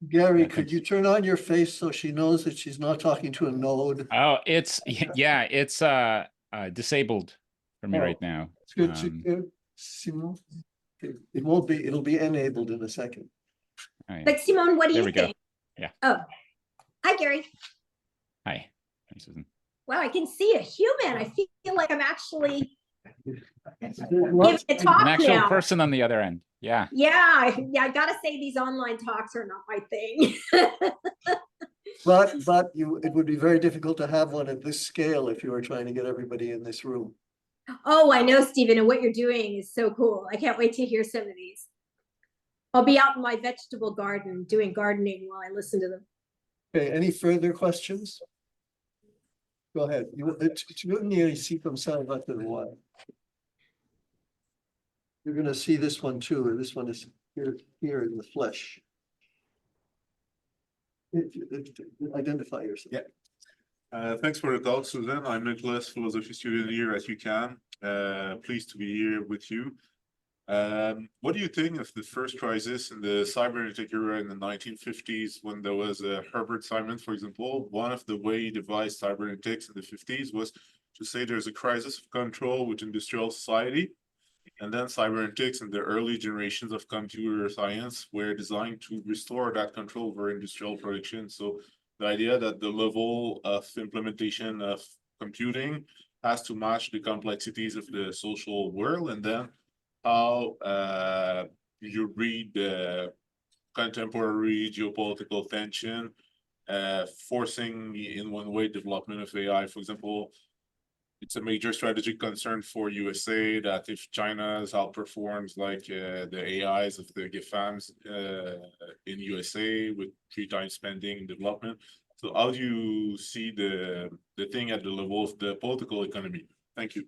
Gary, Yeah, could thanks. you turn on your face so she knows that she's not talking to a node? Oh, it's disabled for me Oh, right now. It's good. Simon? Okay, it'll be enabled in a second. Oh, yeah. But Simone, what do There you we go. think? Yeah. Oh, hi, Gary. Hi, Susan. Wow, I can see a human. I feel like I'm actually giving Lots- a talk An actual now. person on the other end. Yeah. Yeah, I gotta say these online talks are not my thing. But it would be very difficult to have one at this scale if you were trying to get everybody in this room. Oh, I know, Stephen, and what you're doing is so cool. I can't wait to hear some of these. I'll be out in my vegetable garden doing gardening while I listen to them. Okay, any further questions? Go ahead. You're gonna see this one too, and this one is here in the flesh. Identify yourself. Yeah. Thanks for the talk, Susan. I'm Nicholas, philosophy student here at UCAM. Pleased to be here with you. What do you think of the first crisis in the cybernetic era in the 1950s when there was Herbert Simon, for example? One of the way he devised cybernetics in the 50s was to say there's a crisis of control with industrial society. And then cybernetics and the early generations of computer science were designed to restore that control over industrial production. So the idea that the level of implementation of computing has to match the complexities of the social world, and then how you read the contemporary geopolitical tension, forcing in one way development of AI, for example. It's a major strategic concern for USA that if China's outperforms like the AIs of the GAFAMs in USA with 3 times spending in development. So how do you see the thing at the level of the political economy? Thank you.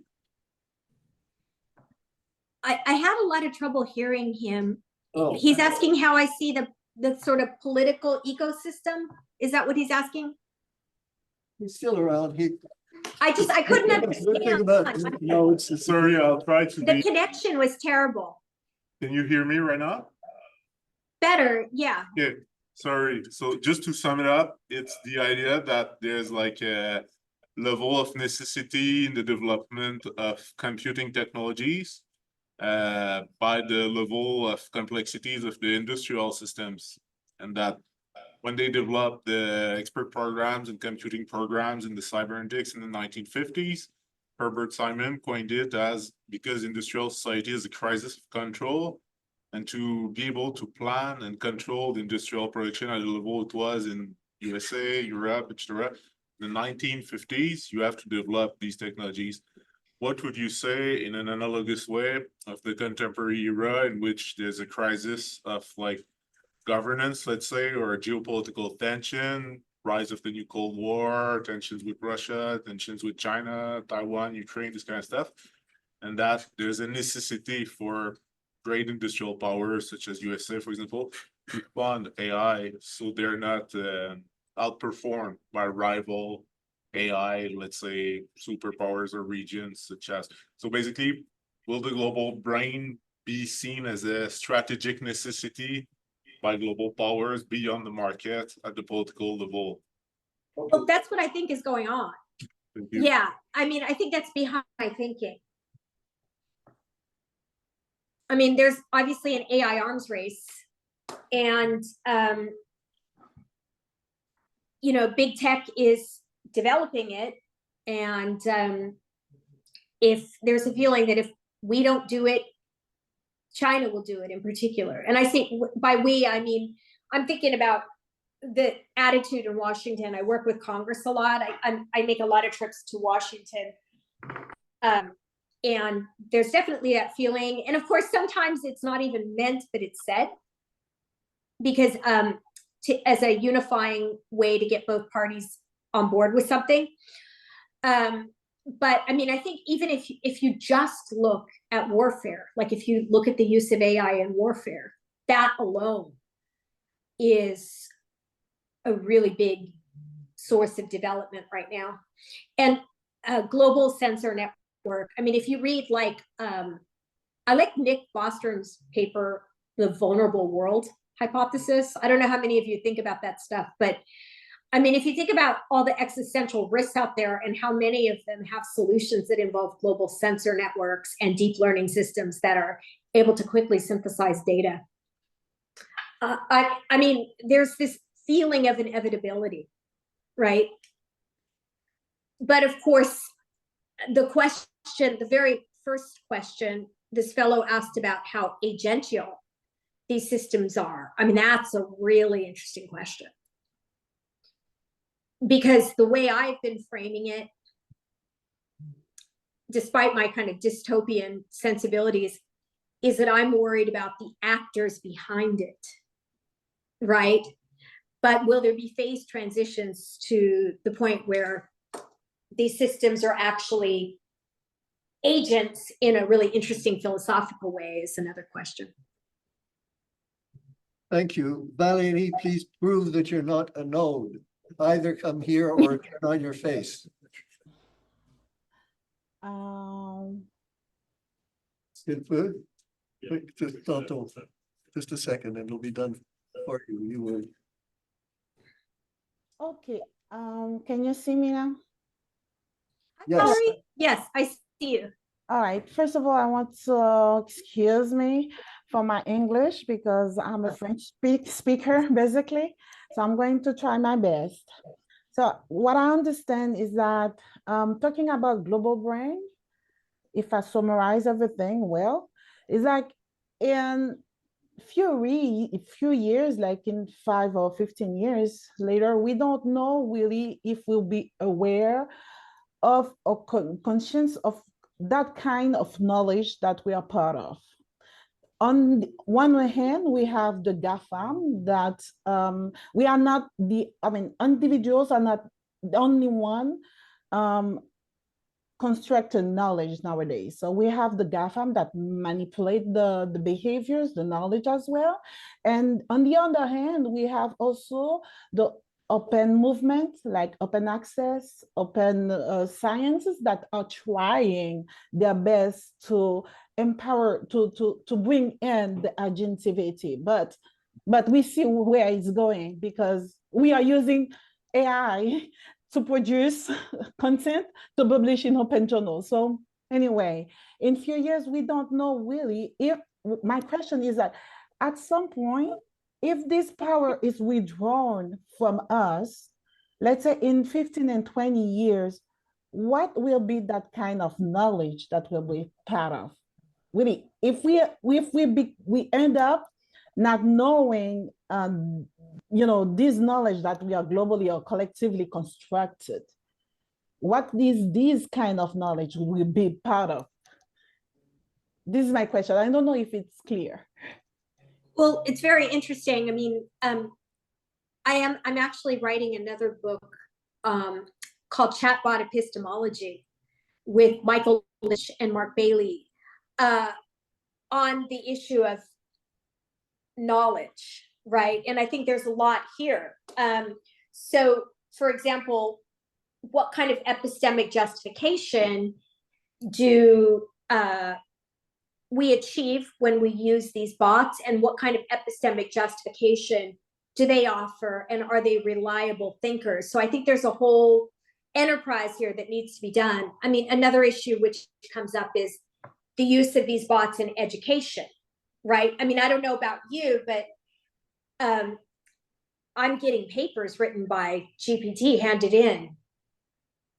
I had a lot of trouble hearing him. Oh, He's asking how I see the sort of political ecosystem. Is that what he's asking? he's still around. I couldn't The good thing understand. about nodes is Sorry, I'll try to The be. connection was terrible. Can you hear me right now? Better, yeah. Okay, sorry. So just to sum it up, it's the idea that there's like a level of necessity in the development of computing technologies by the level of complexities of the industrial systems, and that when they developed the expert programs and computing programs in the cybernetics in the 1950s, Herbert Simon coined it as because industrial society is a crisis of control, and to be able to plan and control the industrial production at the level it was in USA, Europe, etc. In the 1950s, you have to develop these technologies. What would you say in an analogous way of the contemporary era in which there's a crisis of like governance, let's say, or a geopolitical tension, rise of the new Cold War, tensions with Russia, tensions with China, Taiwan, Ukraine, this kind of stuff, and that there's a necessity for great industrial powers such as USA, for example, to fund AI so they're not outperformed by rival AI, let's say, superpowers or regions such as. So basically, will the global brain be seen as a strategic necessity by global powers beyond the market at the political level? Well, that's what I think is going on. Thank you. Yeah, I mean, I think that's behind my thinking. I mean, there's obviously an AI arms race, and you know, big tech is developing it, and if there's a feeling that if we don't do it, China will do it in particular. And I think by we, I mean, I'm thinking about the attitude in Washington. I work with Congress a lot. I make a lot of trips to Washington. And there's definitely that feeling. And of course, sometimes it's not even meant, but it's said. Because as a unifying way to get both parties on board with something. But I mean, I think even if you just look at warfare, like if you look at the use of AI in warfare, that alone is a really big source of development right now. And global sensor network. I mean, if you read like, I like Nick Bostrom's paper, The Vulnerable World Hypothesis. I don't know how many of you think about that stuff, but I mean, if you think about all the existential risks out there and how many of them have solutions that involve global sensor networks and deep learning systems that are able to quickly synthesize data. I mean, there's this feeling of inevitability, right? But of course, the question, the very first question this fellow asked about how agential these systems are. I mean, that's a really interesting question. Because the way I've been framing it, despite my kind of dystopian sensibilities, is that I'm worried about the actors behind it, right? But will there be phase transitions to the point where these systems are actually agents in a really interesting philosophical way is another question. Thank you. Valerie, please prove that you're not a node. Either come here or turn on your face. Good food? Wait, just a second and it'll be done for you. You will. Okay, can you see me now? Yes. Valerie? Yes, I see you. All right, first of all, I want to excuse me for my English because I'm a French speaker, basically. So I'm going to try my best. So what I understand is that talking about global brain, if I summarize everything well, is like in few years, like in 5 or 15 years later, we don't know really if we'll be aware of or conscious of that kind of knowledge that we are part of. On one hand, we have the GAFAM that we are not individuals are not the only one constructed knowledge nowadays. So we have the GAFAM that manipulate the behaviors, the knowledge as well. And on the other hand, we have also the open movement, like open access, open sciences that are trying their best to empower, to bring in the agentivity. But we see where it's going because we are using AI to produce content to publish in open journals. So anyway, in few years, we don't know really if, my question is that at some point, if this power is withdrawn from us, let's say in 15 and 20 years, what will be that kind of knowledge that we'll be part of? Really, if we end up not knowing, this knowledge that we are globally or collectively constructed, what is this kind of knowledge will be part of? This is my question. I don't know if it's clear. Well, it's very interesting. I mean, I'm actually writing another book called Chatbot Epistemology with Michael Lish and Mark Bailey on the issue of knowledge, right? And I think there's a lot here. So, for example, what kind of epistemic justification do we achieve when we use these bots, and what kind of epistemic justification do they offer, and are they reliable thinkers? So I think there's a whole enterprise here that needs to be done. I mean, another issue which comes up is the use of these bots in education, right? I mean, I don't know about you, but I'm getting papers written by GPT handed in.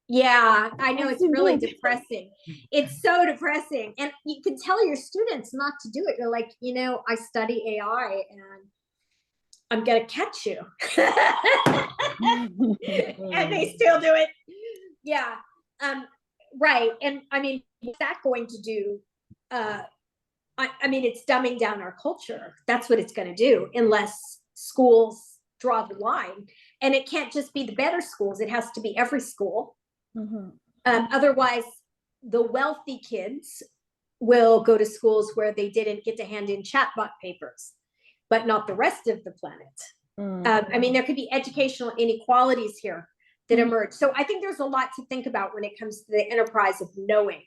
Yeah, I know, it's really depressing. It's so depressing. And you can tell your students not to do it. You're like, you know, I study AI and I'm gonna catch you. And they still do it. Yeah. Right. And I mean, what's that going to do? I mean, it's dumbing down our culture. That's what it's going to do, unless schools draw the line. And it can't just be the better schools. It has to be every school. Otherwise, the wealthy kids will go to schools where they didn't get to hand in chatbot papers, but not the rest of the planet. I mean, there could be educational inequalities here that emerge. So I think there's a lot to think about when it comes to the enterprise of knowing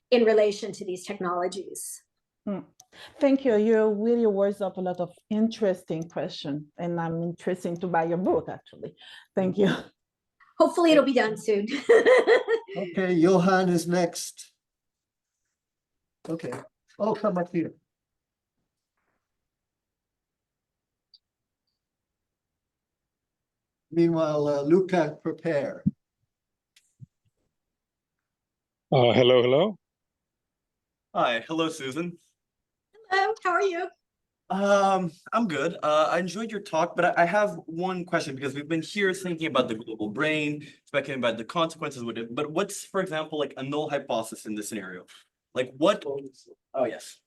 in relation to these technologies. Thank you. You really words up a lot of interesting questions, and I'm interested to buy your book, actually. Thank you. Hopefully it'll be done soon. Okay, Johan is next. Okay, oh, come up here. Meanwhile, Luca, prepare. Hello, hello. Hi, hello, Susan. Hello, how are you? I'm good. I enjoyed your talk, but I have one question because we've been here thinking about the global brain, speculating about the consequences with it. But what's, for example, like a null hypothesis in this scenario? Like what? Oh, yes.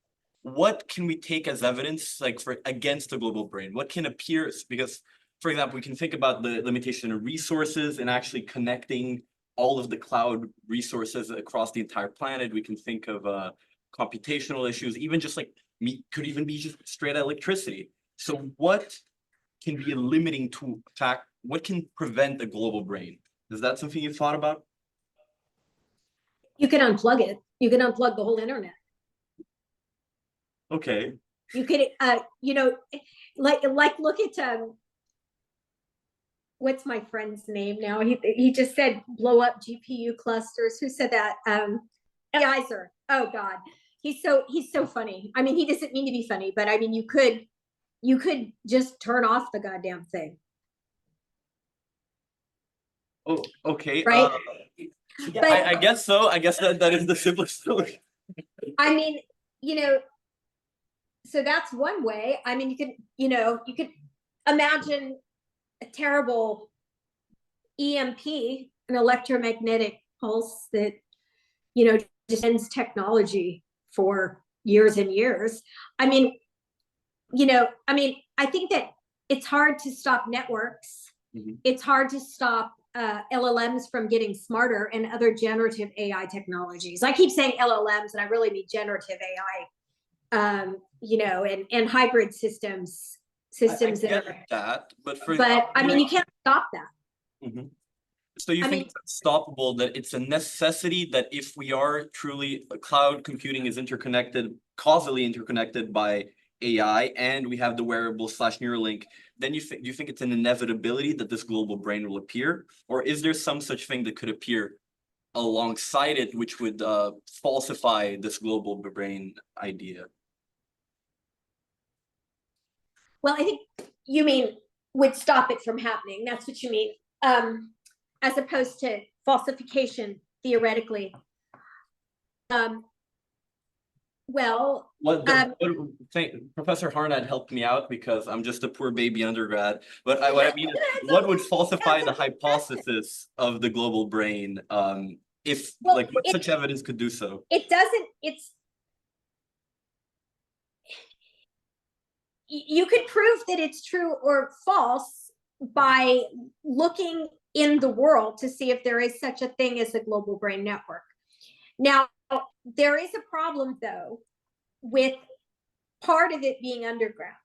What can we take as evidence, like for against the global brain? What can appear? Because, for example, we can think about the limitation of resources and actually connecting all of the cloud resources across the entire planet. We can think of computational issues, even just like could even be just straight electricity. So what can be a limiting to fact? What can prevent a global brain? Is that something you've thought about? You can unplug it. You can unplug the whole internet. Okay. You could, you know, like look at what's my friend's name now? He just said blow up GPU clusters. Who said that? Geyser. Oh God, he's so funny. I mean, he doesn't mean to be funny, but I mean, you could just turn off the goddamn thing. Oh, okay. Right. Yeah, But I guess so. I guess that is the simplest solution. I mean, you know, so that's one way. I mean, you could imagine a terrible EMP, an electromagnetic pulse that, you know, just ends technology for years and years. I mean, you know, I mean, I think that it's hard to stop networks. It's hard to stop LLMs from getting smarter and other generative AI technologies. I keep saying LLMs, and I really mean generative AI. You know, and hybrid systems. I get that, but I mean, you can't stop that. So you think it's unstoppable, that it's a necessity that if we are truly cloud computing is interconnected, causally interconnected by AI, and we have the wearable / Neuralink, then you think it's an inevitability that this global brain will appear? Or is there some such thing that could appear alongside it, which would falsify this global brain idea? Well, I think you mean would stop it from happening. That's what you mean. As opposed to falsification, theoretically. Well, Professor Harnad helped me out because I'm just a poor baby undergrad. But what I mean is, what would falsify the hypothesis of the global brain? If like what such evidence could do so? It doesn't. You could prove that it's true or false by looking in the world to see if there is such a thing as a global brain network. Now, there is a problem, though, with part of it being underground,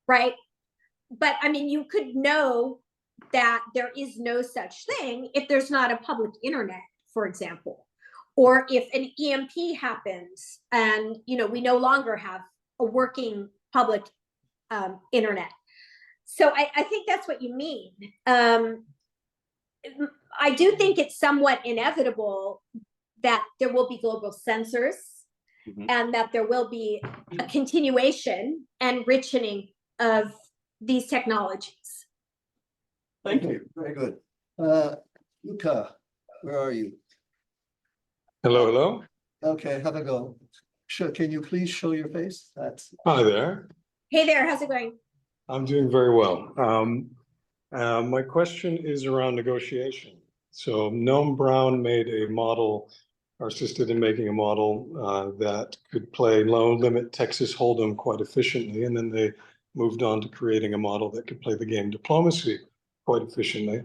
right? But I mean, you could know that there is no such thing if there's not a public internet, for example, or if an EMP happens and, you know, we no longer have a working public internet. So I think that's what you mean. I do think it's somewhat inevitable that there will be global censors and that there will be a continuation and richening of these technologies. Thank you. Very good. Luca, where are you? Hello, hello. Okay, have a go. Can you please show your face? That's Hi there. Hey there, how's it going? I'm doing very well. My question is around negotiation. So Noam Brown made a model, or assisted in making a model that could play low limit Texas Hold'em quite efficiently. And then they moved on to creating a model that could play the game diplomacy quite efficiently.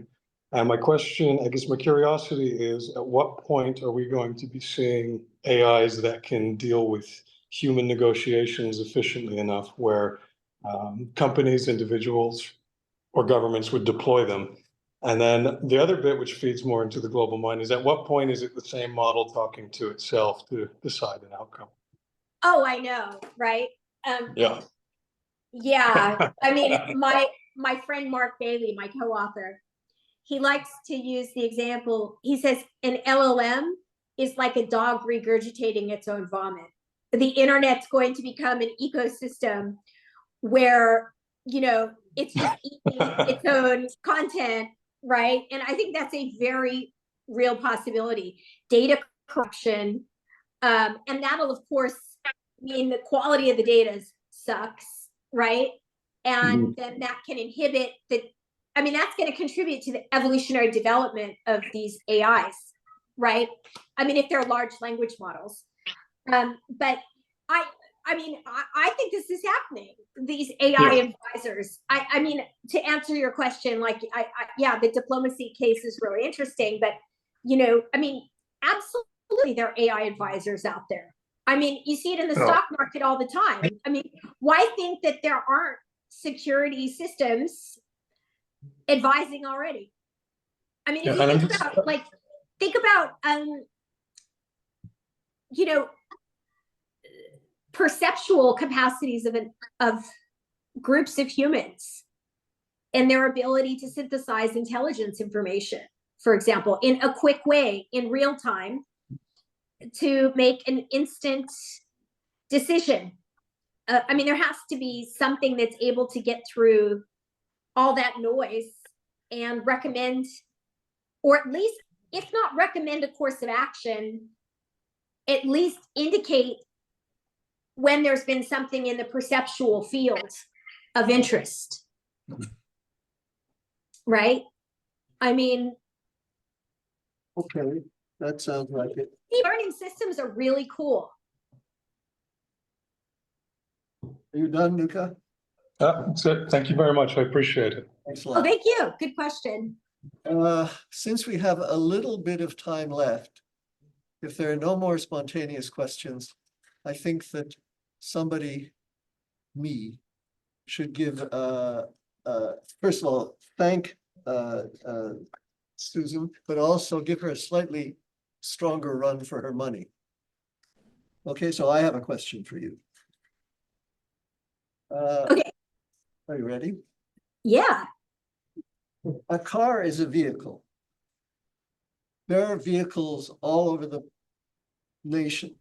And my question, I guess my curiosity is, at what point are we going to be seeing AIs that can deal with human negotiations efficiently enough where companies, individuals, or governments would deploy them? And then the other bit, which feeds more into the global mind, is at what point is it the same model talking to itself to decide an outcome? Oh, I know, right? Yeah. Yeah, I mean, my friend Mark Bailey, my co-author, he likes to use the example. He says an LLM is like a dog regurgitating its own vomit. The internet's going to become an ecosystem where, you know, it's just eating its own content, right? And I think that's a very real possibility. Data corruption, and that'll of course mean the quality of the data sucks, right? And then that can inhibit that's going to contribute to the evolutionary development of these AIs, right? I mean, if they're large language models. But I think this is happening. These AI advisors. I mean, to answer your question, like, yeah, the diplomacy case is really interesting, but you know, I mean, absolutely, there are AI advisors out there. I mean, you see it in the stock market all the time. I mean, why think that there aren't security systems advising already? I mean, if you think about you know, perceptual capacities of groups of humans and their ability to synthesize intelligence information, for example, in a quick way, in real time, to make an instant decision. I mean, there has to be something that's able to get through all that noise and recommend, or at least, if not recommend a course of action, at least indicate when there's been something in the perceptual field of interest. Right? I mean, okay, that sounds like it. deep learning systems are really cool. Are you done, Luca? That's it. Thank you very much. I appreciate it. Excellent. Oh, thank you. Good question. Since we have a little bit of time left, if there are no more spontaneous questions, I think that somebody, me, should give, first of all, thank Susan, but also give her a slightly stronger run for her money. Okay, so I have a question for you. Okay. Are you ready? Yeah. A car is a vehicle. There are vehicles all over the nation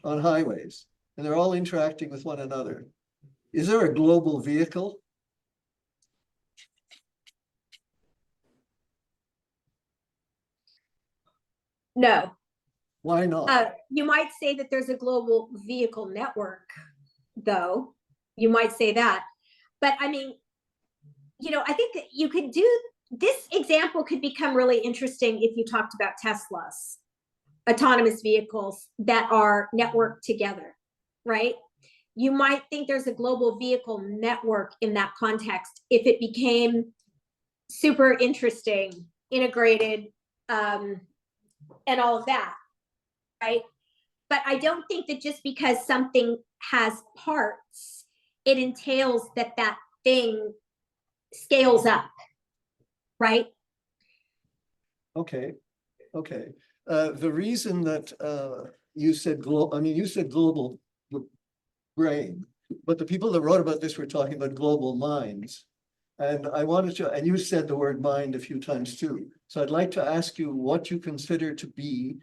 on highways, and they're all interacting with one another. Is there a global vehicle? No. Why not? You might say that there's a global vehicle network, though. You might say that. But I mean, you know, I think that you could do this example could become really interesting if you talked about Teslas, autonomous vehicles that are networked together, right? You might think there's a global vehicle network in that context if it became super interesting, integrated, and all of that, right? But I don't think that just because something has parts, it entails that that thing scales up, right? Okay, okay. The reason that you said global brain but the people that wrote about this were talking about global minds. And I wanted to, and you said the word mind a few times too. So I'd like to ask you what you consider to be,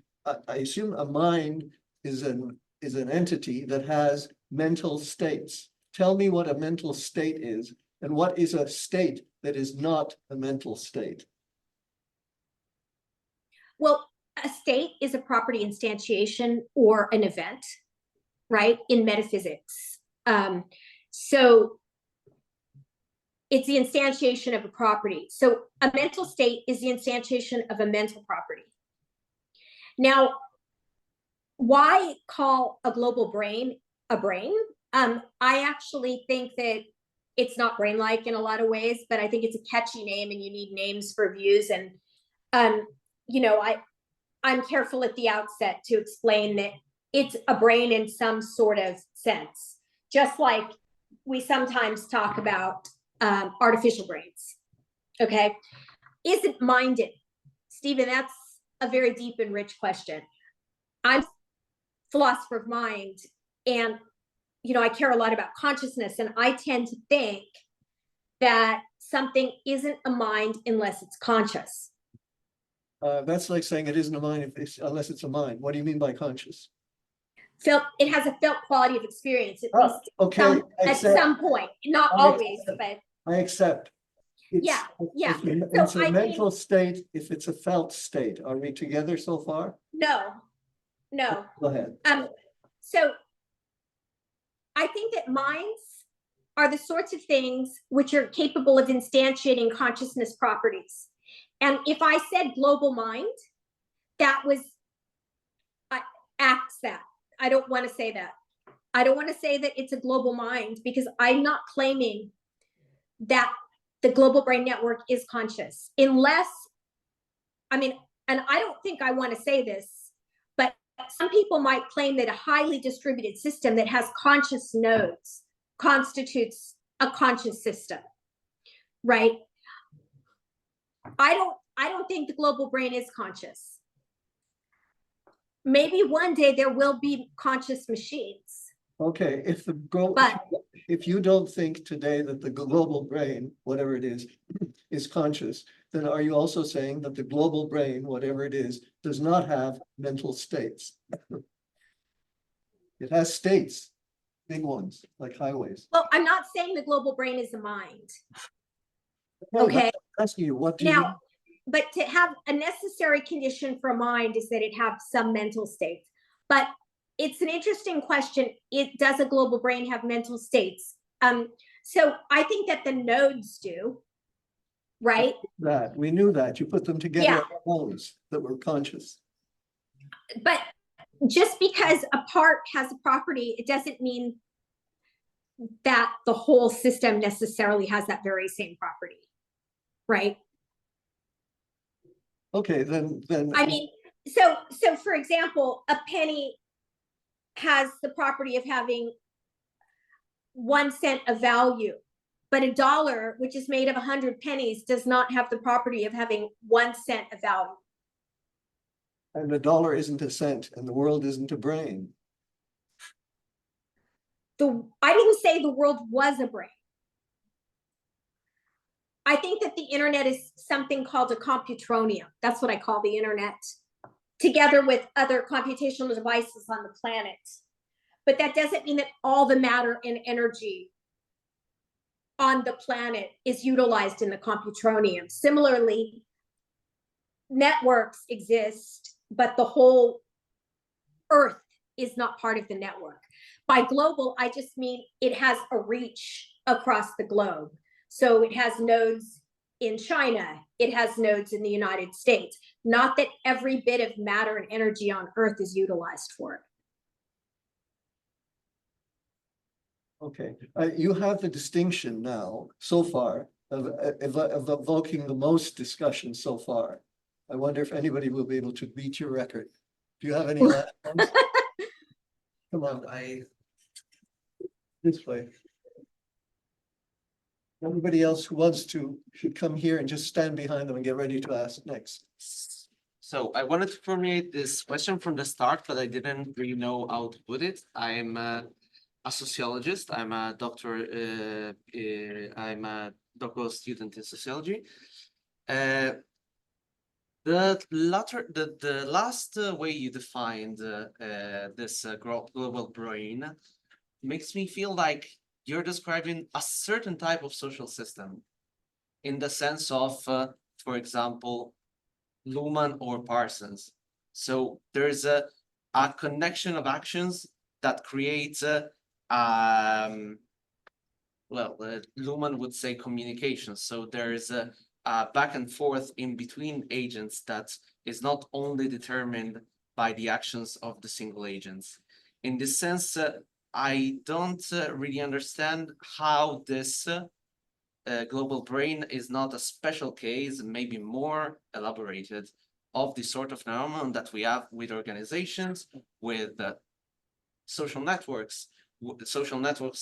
I assume a mind is an entity that has mental states. Tell me what a mental state is, and what is a state that is not a mental state? Well, a state is a property instantiation or an event, right, in metaphysics. So it's the instantiation of a property. So a mental state is the instantiation of a mental property. Now, why call a global brain a brain? I actually think that it's not brain-like in a lot of ways, but I think it's a catchy name, and you need names for views. And you know, I'm careful at the outset to explain that it's a brain in some sort of sense, just like we sometimes talk about artificial brains. Okay, is it minded? Stephen, that's a very deep and rich question. I'm a philosopher of mind, and you know, I care a lot about consciousness, and I tend to think that something isn't a mind unless it's conscious. That's like saying it isn't a mind unless it's a mind. What do you mean by conscious? It has a felt quality of experience, at least Okay, at some point, not always, but I accept. yeah. It's So a I mental state if it's a felt state. Are we together so far? no. Go ahead. So I think that minds are the sorts of things which are capable of instantiating consciousness properties. And if I said global mind, that was acts that. I don't want to say that. I don't want to say that it's a global mind, because I'm not claiming that the global brain network is conscious, unless, I mean, and I don't think I want to say this, but some people might claim that a highly distributed system that has conscious nodes constitutes a conscious system, right? I don't think the global brain is conscious. Maybe one day there will be conscious machines. Okay, But if you don't think today that the global brain, whatever it is conscious, then are you also saying that the global brain, whatever it is, does not have mental states? It has states, big ones, like highways. well, I'm not saying the global brain is a mind. No, Okay. I'm asking you, what do you mean? Now, but to have a necessary condition for a mind is that it have some mental states. But it's an interesting question. Does a global brain have mental states? So I think that the nodes do, right? That we knew that you put them together Yeah. as wholes that were conscious. But just because a part has a property, it doesn't mean that the whole system necessarily has that very same property, right? Okay, then I mean, so for example, a penny has the property of having 1 cent of value, but a dollar, which is made of 100 pennies, does not have the property of having 1 cent of value. and a dollar isn't a cent, and the world isn't a brain. I didn't say the world was a brain. I think that the internet is something called a computronium. That's what I call the internet, together with other computational devices on the planet. But that doesn't mean that all the matter and energy on the planet is utilized in the computronium. Similarly, networks exist, but the whole Earth is not part of the network. By global, I just mean it has a reach across the globe. So it has nodes in China, it has nodes in the United States. Not that every bit of matter and energy on Earth is utilized for it. Okay, you have the distinction now, so far, of evoking the most discussion so far. I wonder if anybody will be able to beat your record. Do you have any last ones? Come on, this way. Everybody else who wants to should come here and just stand behind them and get ready to ask next. So I wanted to formulate this question from the start, but I didn't really know how to put it. I'm a sociologist. I'm a doctoral student in sociology. The last way you defined this global brain makes me feel like you're describing a certain type of social system, in the sense of, for example, Luhmann or Parsons. So there's a connection of actions that creates Luhmann would say communication. So there's a back and forth in between agents that is not only determined by the actions of the single agents. In this sense, I don't really understand how this global brain is not a special case, maybe more elaborated, of the sort of phenomenon that we have with organizations, with social networks,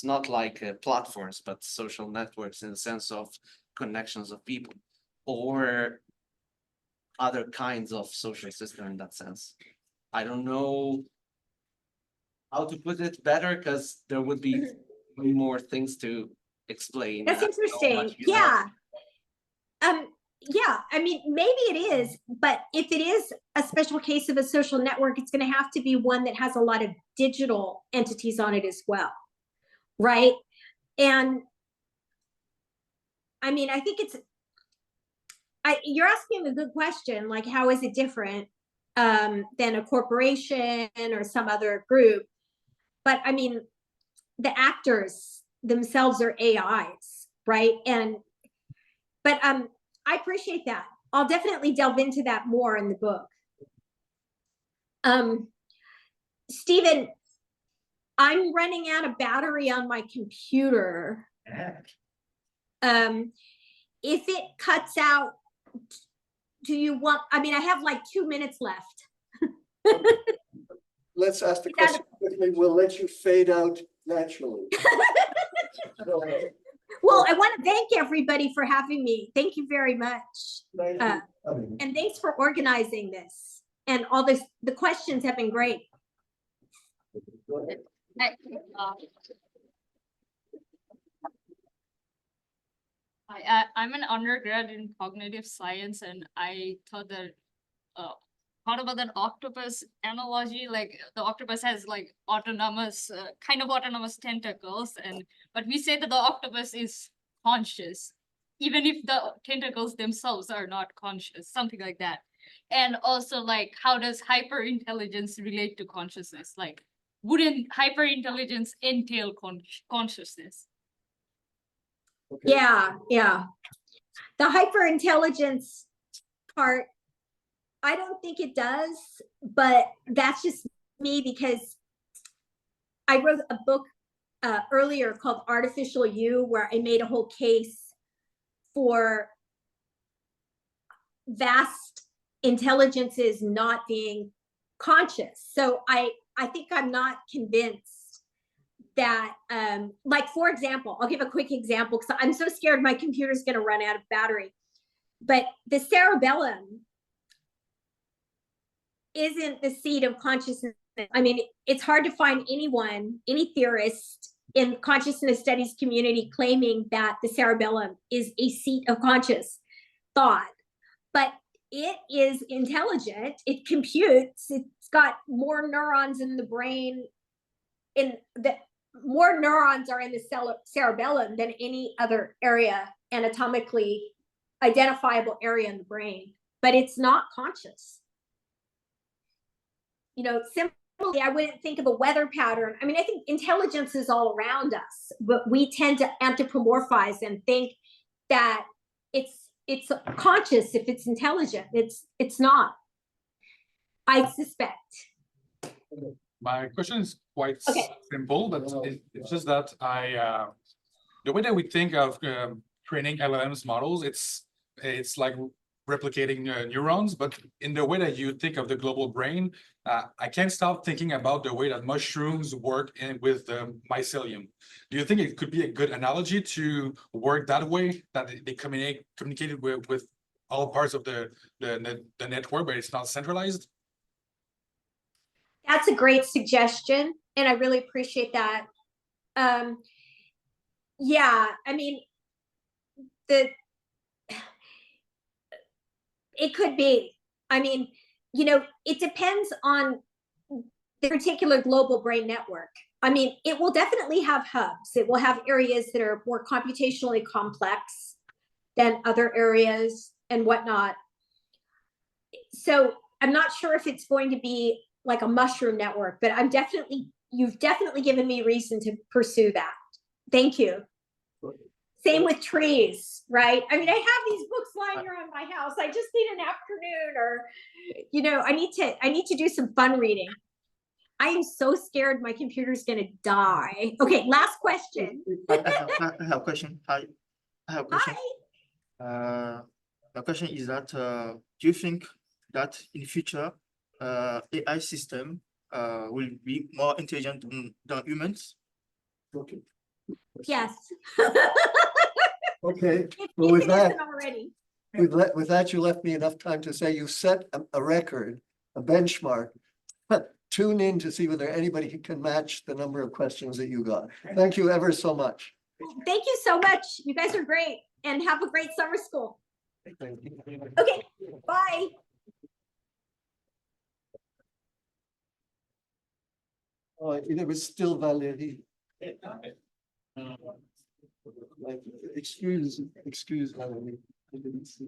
not like platforms, but social networks in the sense of connections of people, or other kinds of social system in that sense. I don't know how to put it better, because there would be more things to explain. That's interesting. Yeah. Yeah, I mean, maybe it is, but if it is a special case of a social network, it's going to have to be one that has a lot of digital entities on it as well, right? And I mean, I think you're asking a good question, like, how is it different than a corporation or some other group? But I mean, the actors themselves are AIs, right? But I appreciate that. I'll definitely delve into that more in the book. Stephen, I'm running out of battery on my computer. If it cuts out, do you want, I mean, I have like 2 minutes left. Let's ask the question quickly. We'll let you fade out naturally. Well, I want to thank everybody for having me. Thank you very much. Thank you. And thanks for organizing this. And all this, the questions have been great. I'm an undergrad in cognitive science, and I thought about that octopus analogy. Like, the octopus has like autonomous, kind of autonomous tentacles, but we say that the octopus is conscious, even if the tentacles themselves are not conscious, something like that. And also, like, how does hyperintelligence relate to consciousness? Like, wouldn't hyperintelligence entail consciousness? Okay. Yeah. The hyperintelligence part, I don't think it does, but that's just me, because I wrote a book earlier called Artificial You, where I made a whole case for vast intelligences not being conscious. So I think I'm not convinced that, like, for example, I'll give a quick example, because I'm so scared my computer's going to run out of battery. But the cerebellum isn't the seat of consciousness. I mean, it's hard to find anyone, any theorist in consciousness studies community claiming that the cerebellum is a seat of conscious thought. But it is intelligent, it computes, it's got more neurons in the brain, more neurons are in the cerebellum than any other area, anatomically identifiable area in the brain, but it's not conscious. You know, simply, I wouldn't think of a weather pattern. I mean, I think intelligence is all around us, but we tend to anthropomorphize and think that it's conscious if it's intelligent. It's not, I suspect. My question is quite simple, but it's just that the way that we think of training LLMs models, it's like replicating neurons, but in the way that you think of the global brain, I can't stop thinking about the way that mushrooms work with mycelium. Do you think it could be a good analogy to work that way, that they communicated with all parts of the network, but it's not centralized? That's a great suggestion, and I really appreciate that. Yeah, I mean, it could be. I mean, it depends on the particular global brain network. I mean, it will definitely have hubs. It will have areas that are more computationally complex than other areas and whatnot. So I'm not sure if it's going to be like a mushroom network, but you've definitely given me reason to pursue that. Thank you. Same with trees, right? I mean, I have these books lying around my house. I just need an afternoon, or I need to do some fun reading. I am so scared my computer's gonna die. Okay, last question. I have a question. Hi. I have a question. Hi. The question is that do you think that in the future AI system will be more intelligent than humans? Okay. Yes. Okay, If well, with it that, isn't already. with that, you left me enough time to say you set a record, a benchmark. Tune in to see whether anybody can match the number of questions that you got. Thank you ever so much. Thank you so much. You guys are great, and have a great summer school. Thank you. Okay, bye. Oh, there was still Valérie. Excuse Valérie. I didn't see.